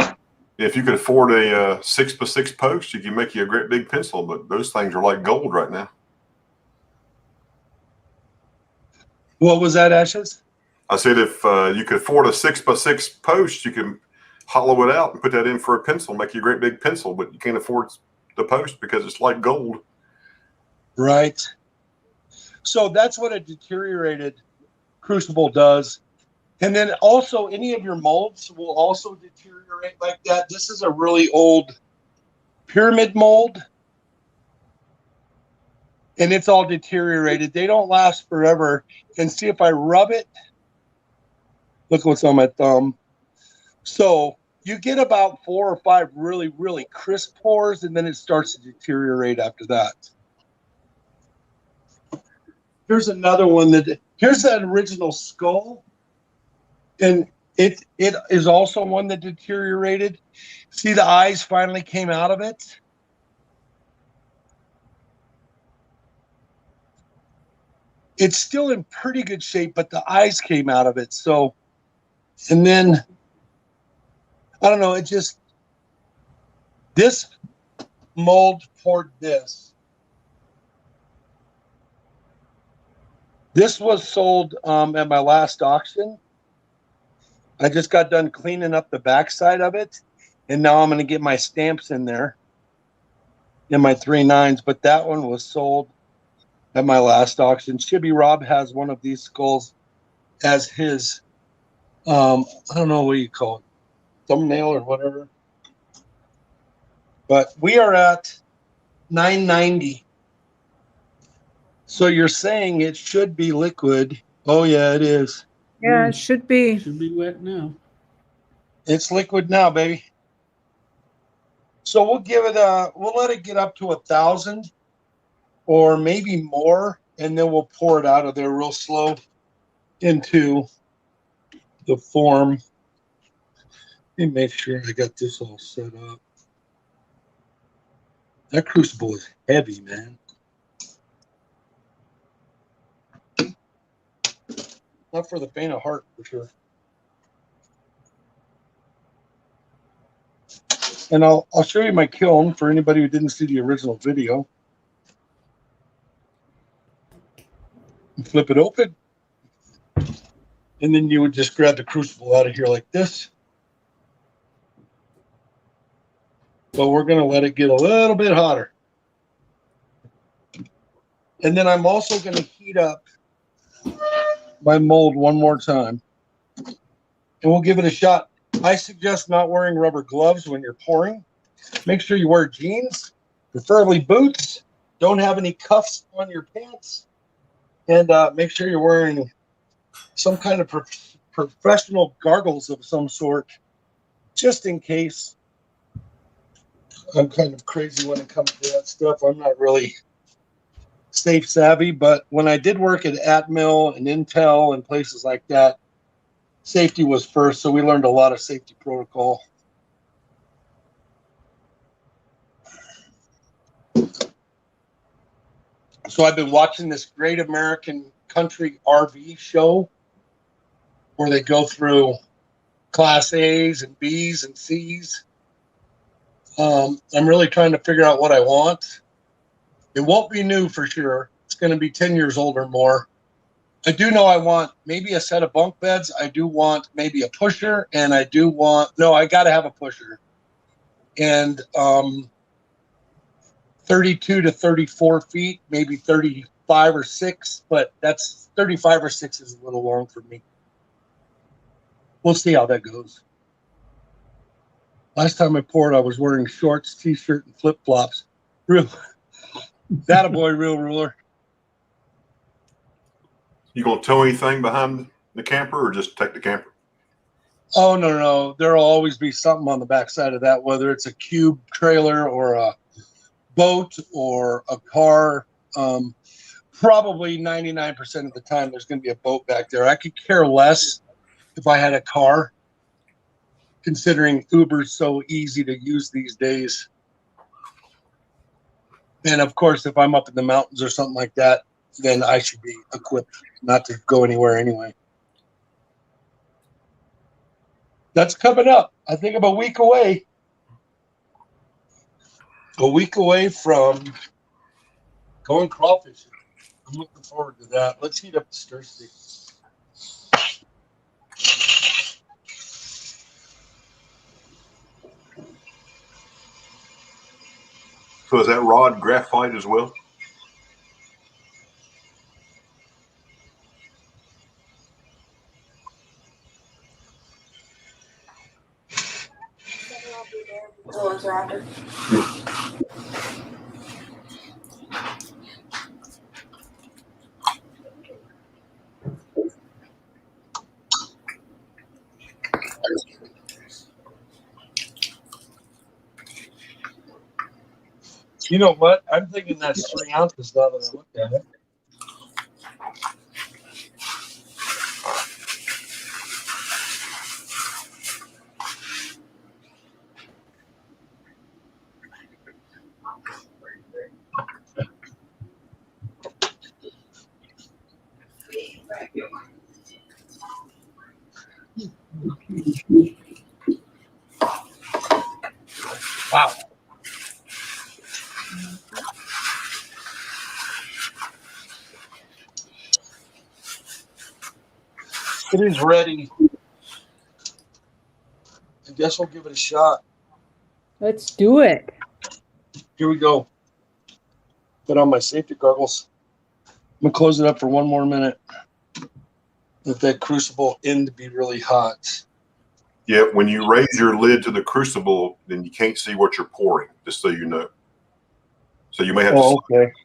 If you could afford a 6x6 post, you can make you a great big pencil, but those things are like gold right now. What was that, Ashes? I said if you could afford a 6x6 post, you can hollow it out and put that in for a pencil, make you a great big pencil, but you can't afford the post because it's like gold. Right. So that's what a deteriorated crucible does. And then also any of your molds will also deteriorate like that. This is a really old pyramid mold. And it's all deteriorated. They don't last forever. And see if I rub it. Look what's on my thumb. So you get about 4 or 5 really, really crisp pours, and then it starts to deteriorate after that. Here's another one here's that original skull. And it is also one that deteriorated. See, the eyes finally came out of it. It's still in pretty good shape, but the eyes came out of it. So, and then, I don't know, it just, this mold poured this. This was sold at my last auction. I just got done cleaning up the backside of it, and now I'm going to get my stamps in there in my 3.9s, but that one was sold at my last auction. Chibi Rob has one of these skulls as his, I don't know what you call it, thumbnail or whatever. But we are at 990. So you're saying it should be liquid. Oh, yeah, it is. Yeah, it should be. Should be wet now. It's liquid now, baby. So we'll give it we'll let it get up to 1,000 or maybe more, and then we'll pour it out of there real slow into the form. Let me make sure I got this all set up. That crucible is heavy, man. Not for the faint of heart, for sure. And I'll show you my kiln for anybody who didn't see the original video. Flip it open. And then you would just grab the crucible out of here like this. But we're going to let it get a little bit hotter. And then I'm also going to heat up my mold one more time. And we'll give it a shot. I suggest not wearing rubber gloves when you're pouring. Make sure you wear jeans, preferably boots. Don't have any cuffs on your pants. And make sure you're wearing some kind of professional gargles of some sort, just in case. I'm kind of crazy when it comes to that stuff. I'm not really safe savvy, but when I did work at Atmel and Intel and places like that, safety was first, so we learned a lot of safety protocol. So I've been watching this Great American Country RV show where they go through Class A's and B's and C's. I'm really trying to figure out what I want. It won't be new for sure. It's going to be 10 years old or more. I do know I want maybe a set of bunk beds. I do want maybe a pusher, and I do want, no, I got to have a pusher. And 32 to 34 feet, maybe 35 or 6, but that's 35 or 6 is a little long for me. We'll see how that goes. Last time I poured, I was wearing shorts, t-shirt, and flip-flops. Real, that a boy, real ruler. You gonna tow anything behind the camper or just take the camper? Oh, no. There'll always be something on the backside of that, whether it's a cube trailer or a boat or a car. Probably 99% of the time there's going to be a boat back there. I could care less if I had a car, considering Uber's so easy to use these days. And of course, if I'm up in the mountains or something like that, then I should be equipped not to go anywhere anyway. That's coming up. I think I'm a week away. A week away from going crawfishing. I'm looking forward to that. Let's heat up the stir stick. So is that rod graphite as well? You know what? I'm thinking that's 3 ounces now that I look at it. Wow. It is ready. I guess we'll give it a shot. Let's do it. Here we go. Put on my safety goggles. I'm going to close it up for 1 more minute. Let that crucible end to be really hot. Yeah, when you raise your lid to the crucible, then you can't see what you're pouring, just so you know. So you may have to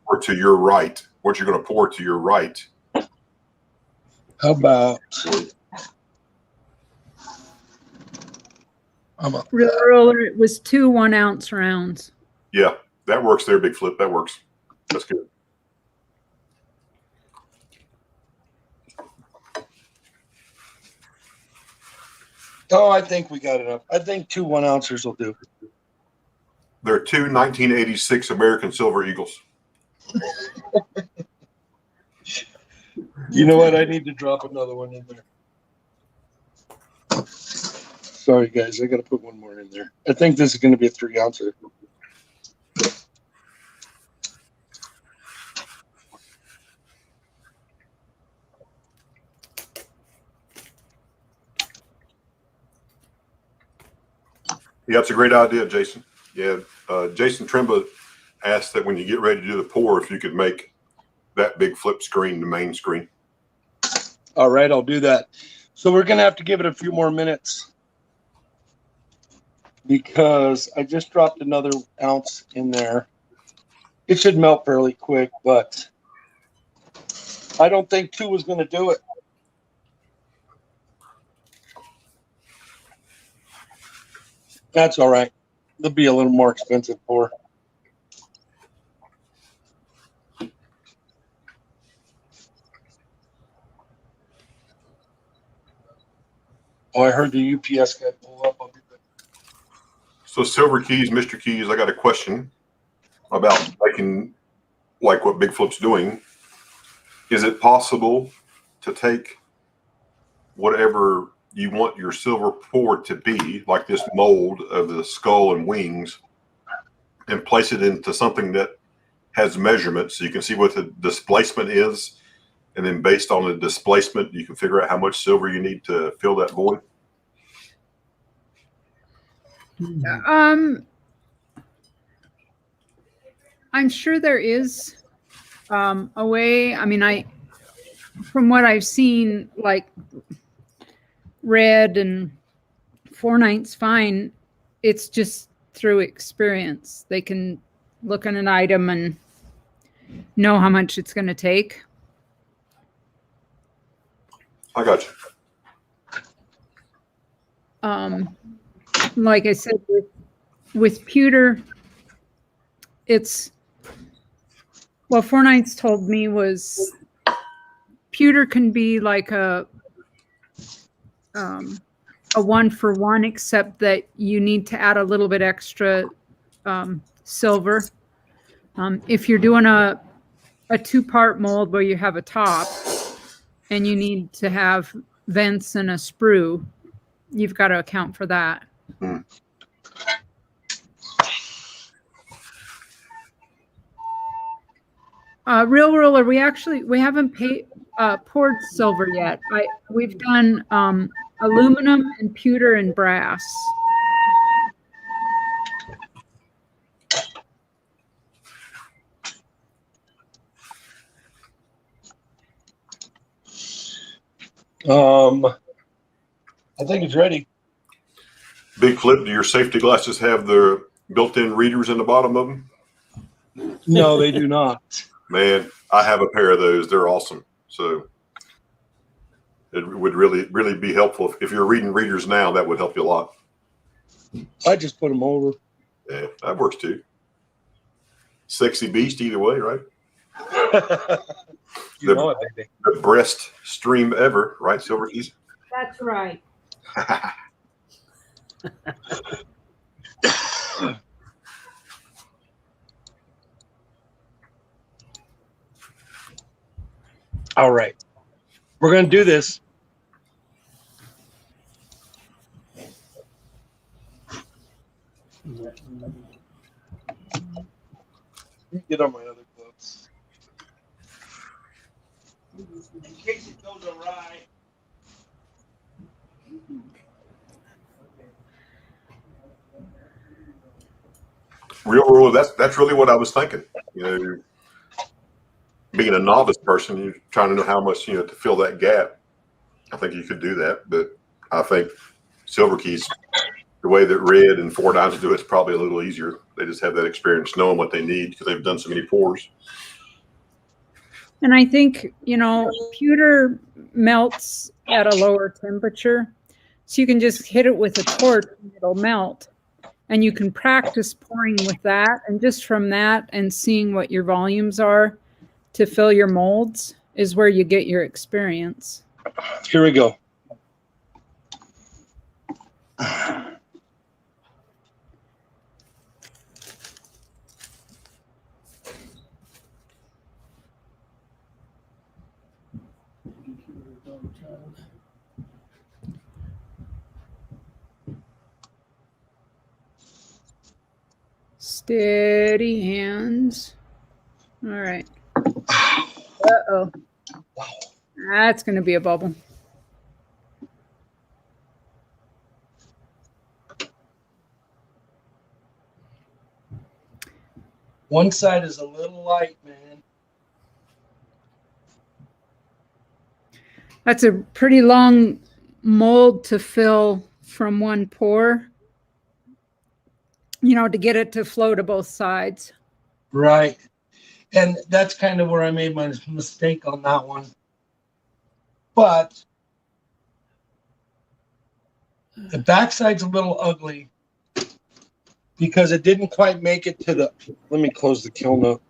pour to your right, what you're going to pour to your right. How about Real earlier, it was 2 1-ounce rounds. Yeah, that works there, Big Flip. That works. That's good. Oh, I think we got enough. I think 2 1-ouncers will do. There are 2 1986 American Silver Eagles. You know what? I need to drop another one in there. Sorry, guys. I got to put one more in there. I think this is going to be a 3-ouncer. Yeah, that's a great idea, Jason. Yeah, Jason Trimba asked that when you get ready to do the pour, if you could make that Big Flip screen the main screen. All right, I'll do that. So we're going to have to give it a few more minutes because I just dropped another ounce in there. It should melt fairly quick, but I don't think 2 was going to do it. That's all right. They'll be a little more expensive for. Oh, I heard the UPS guy pull up. I'll be back. So Silver Keys, Mr. Keys, I got a question about making like what Big Flip's doing. Is it possible to take whatever you want your silver pour to be, like this mold of the skull and wings, and place it into something that has measurements so you can see what the displacement is, and then based on the displacement you can figure out how much silver you need to fill that void? I'm sure there is a way. I mean, from what I've seen, like red and 4/9 fine, it's just through experience. They can look at an item and know how much it's going to take. I got you. Like I said, with pewter, it's, well, 4/9 told me was pewter can be like a 1-for-1, except that you need to add a little bit extra silver. If you're doing a a 2-part mold where you have a top and you need to have vents and a sprue, you've got to account for that. Hmm. Real roller, we haven't poured silver yet. We've done aluminum and pewter and brass. I think it's ready. Big flip. Do your safety glasses have the built-in readers in the bottom of them? No, they do not. Man, I have a pair of those. They're awesome. So it would really be helpful. If you're reading readers now, that would help you a lot. I just put them over. Yeah, that works too. Sexy beast either way, right? You know it, baby. The breast stream ever, right, Silver Keys? That's right. All right. We're going to do this. Get on my other gloves. In case it goes awry. Real, that's really what I was thinking. You know, being a novice person, you're trying to know how much, to fill that gap. I think you could do that, but I think Silver Keys, the way that Red and Four Dimes do it's probably a little easier. They just have that experience knowing what they need because they've done so many pours. And I think, pewter melts at a lower temperature. So you can just hit it with a torch and it'll melt. And you can practice pouring with that. And just from that and seeing what your volumes are to fill your molds is where you get your experience. Here we go. Steady hands. All right. Uh-oh. Wow. That's going to be a bubble. One side is a little light, man. That's a pretty long mold to fill from one pour, to get it to flow to both sides. Right. And that's kind of where I made my mistake on that one. But the backside's a little ugly because it didn't quite make it to the, let me close the kiln up.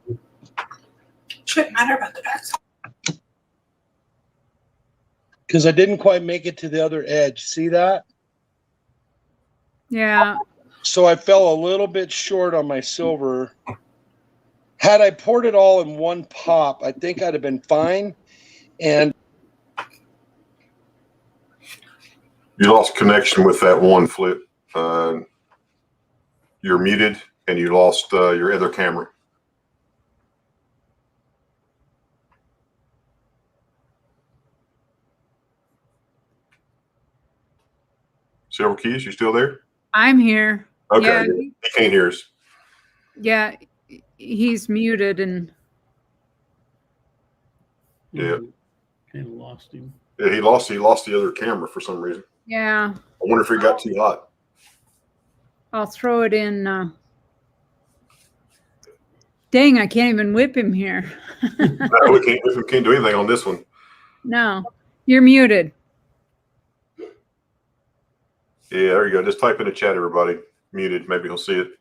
Shouldn't matter about the backside. Because I didn't quite make it to the other edge. See that? Yeah. So I fell a little bit short on my silver. Had I poured it all in one pop, I think I'd have been fine. And You lost connection with that one flip. You're muted and you lost your other camera. Silver Keys, you still there? I'm here. Okay, Yeah. he can't hear us. Yeah. He's muted and Yeah. Kind of lost him. Yeah, he lost the other camera for some reason. yeah, I wonder if it got too hot. I'll throw it in. Dang, I can't even whip him here. No, we can't do anything on this one. No, you're muted. Yeah, there you go. Just type in the chat, everybody. Muted. Maybe he'll see it.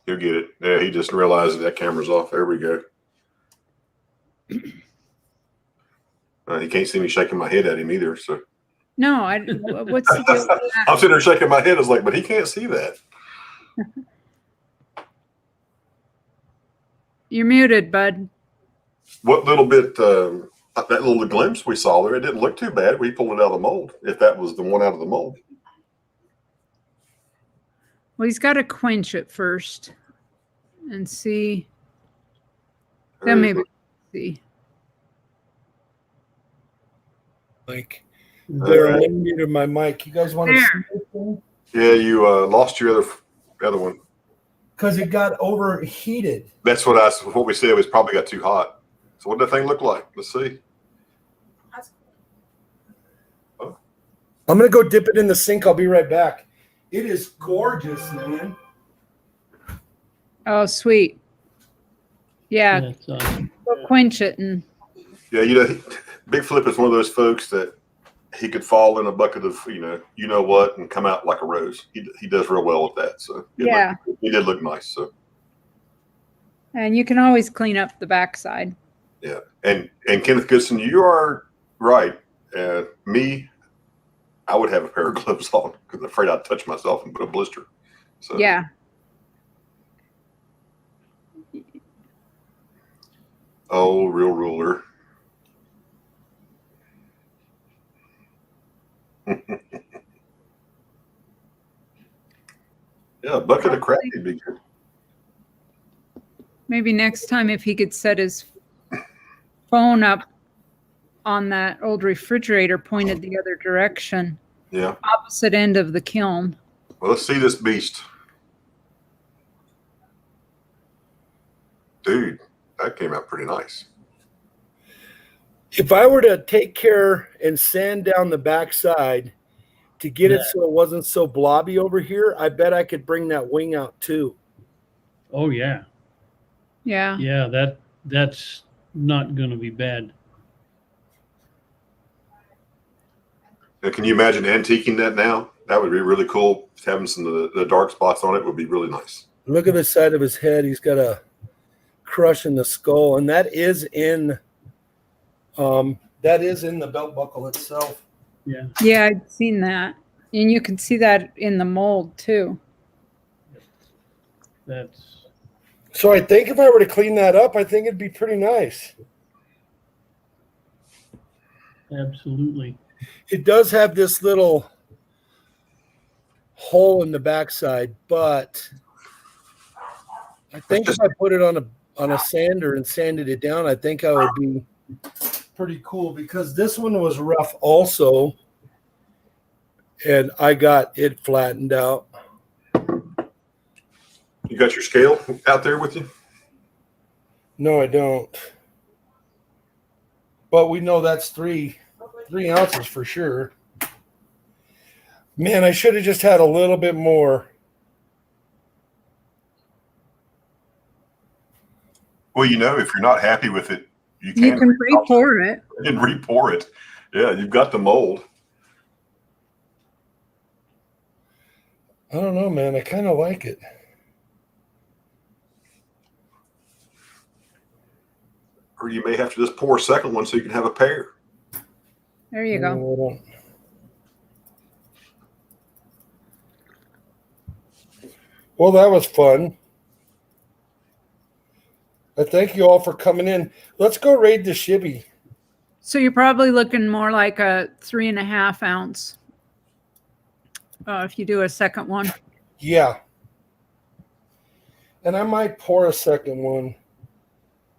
He'll get it. Yeah, he just realized that camera's off. There we go. He can't see me shaking my head at him either. So No, what's the deal with that? I'm sitting there shaking my head. I was like, but he can't see that. You're muted, bud. What little bit, that little glimpse we saw there, it didn't look too bad. We pulled it out of the mold, if that was the one out of the mold. Well, he's got to quench it first and see. Then maybe see. Like, All there, I right. muted my mic. You guys want to see this thing? Yeah, you lost your other one. Because it got overheated. That's what we said. It was probably got too hot. So what did that thing look like? Let's see. I'm going to go dip it in the sink. I'll be right back. It is gorgeous, man. Oh, sweet. Yeah, That's awesome. go quench it and Yeah, Big Flip is one of those folks that he could fall in a bucket of you know what and come out like a rose. He does real well with that. So yeah. he did look nice. So And you can always clean up the backside. yeah, and Kenneth Goodson, you are right. I would have a pair of gloves on because I'm afraid I'd touch myself and put a blister. So Yeah. Oh, real ruler. Yeah, a bucket of crap would be good. Maybe next time if he could set his phone up on that old refrigerator pointed the other direction, Yeah. opposite end of the kiln. Well, let's see this beast. Dude, that came out pretty nice. If I were to take care and sand down the backside to get it so it wasn't so blobby over here, I bet I could bring that wing out too. Oh yeah. Yeah. Yeah, that's not going to be bad. Now, can you imagine antiquing that now? That would be really cool. Having some of the dark spots on it would be really nice. Look at the side of his head. He's got a crush in the skull, and that is in the belt buckle itself. Yeah. Yeah, I'd seen that. And you can see that in the mold too. That's So I think if I were to clean that up, I think it'd be pretty nice. absolutely. It does have this little hole in the backside, but I think if I put it on a sander and sanded it down, I think I would be pretty cool, because this one was rough also, and I got it flattened out. You got your scale out there with you? No, I don't. But we know that's 3 ounces for sure. Man, I should have just had a little bit more. Well, if you're not happy with it, you You can re-pour it. and re-pour it. Yeah, you've got the mold. I don't know, man. I kind of like it. Or you may have to just pour a second one so you can have a pair. There you go. Well, that was fun. I thank you all for coming in. Let's go raid the shibby. So you're probably looking more like a 3.5 ounce. If you do a second one. Yeah. And I might pour a second one.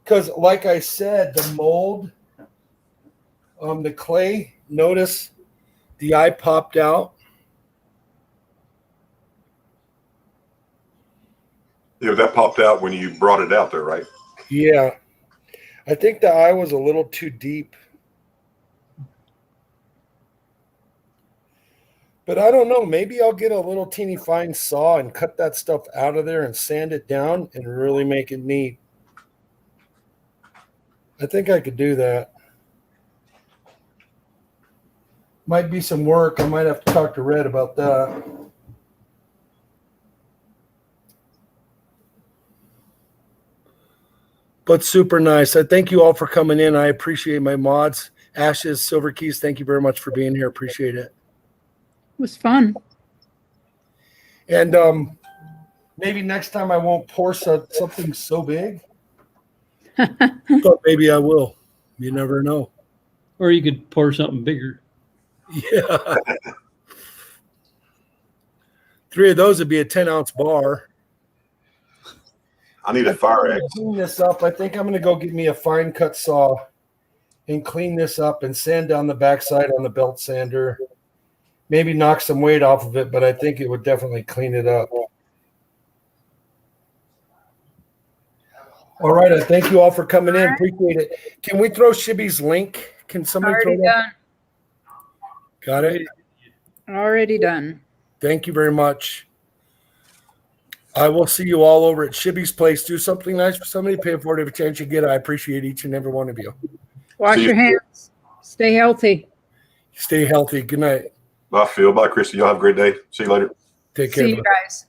Because like I said, the mold, the clay, notice the eye popped out. Yeah, that popped out when you brought it out there, right? Yeah. I think the eye was a little too deep. But I don't know. Maybe I'll get a little teeny fine saw and cut that stuff out of there and sand it down and really make it neat. I think I could do that. Might be some work. I might have to talk to Red about that. But super nice. I thank you all for coming in. I appreciate my mods. Ashes, Silver Keys, thank you very much for being here. Appreciate it. It was fun. And maybe next time I won't pour something so big. But maybe I will. You never know. Or you could pour something bigger. Yeah. 3 of those would be a 10-ounce bar. I need a fire axe. Clean this up. I think I'm going to go get me a fine cut saw and clean this up and sand down the backside on the belt sander. Maybe knock some weight off of it, but I think it would definitely clean it up. All right. I thank you all for coming in. Appreciate it. Can we throw Shibby's link? Can somebody Already throw that? done. Got it. Already done. Thank you very much. I will see you all over at Shibby's place. Do something nice for somebody. Pay for it every chance you get. I appreciate each and every one of you. Wash See you. your hands. Stay healthy. Stay healthy. Good night. Bye, Phil. Bye, Christy. Y'all have a great day. See you later. Take care. See you bud. guys.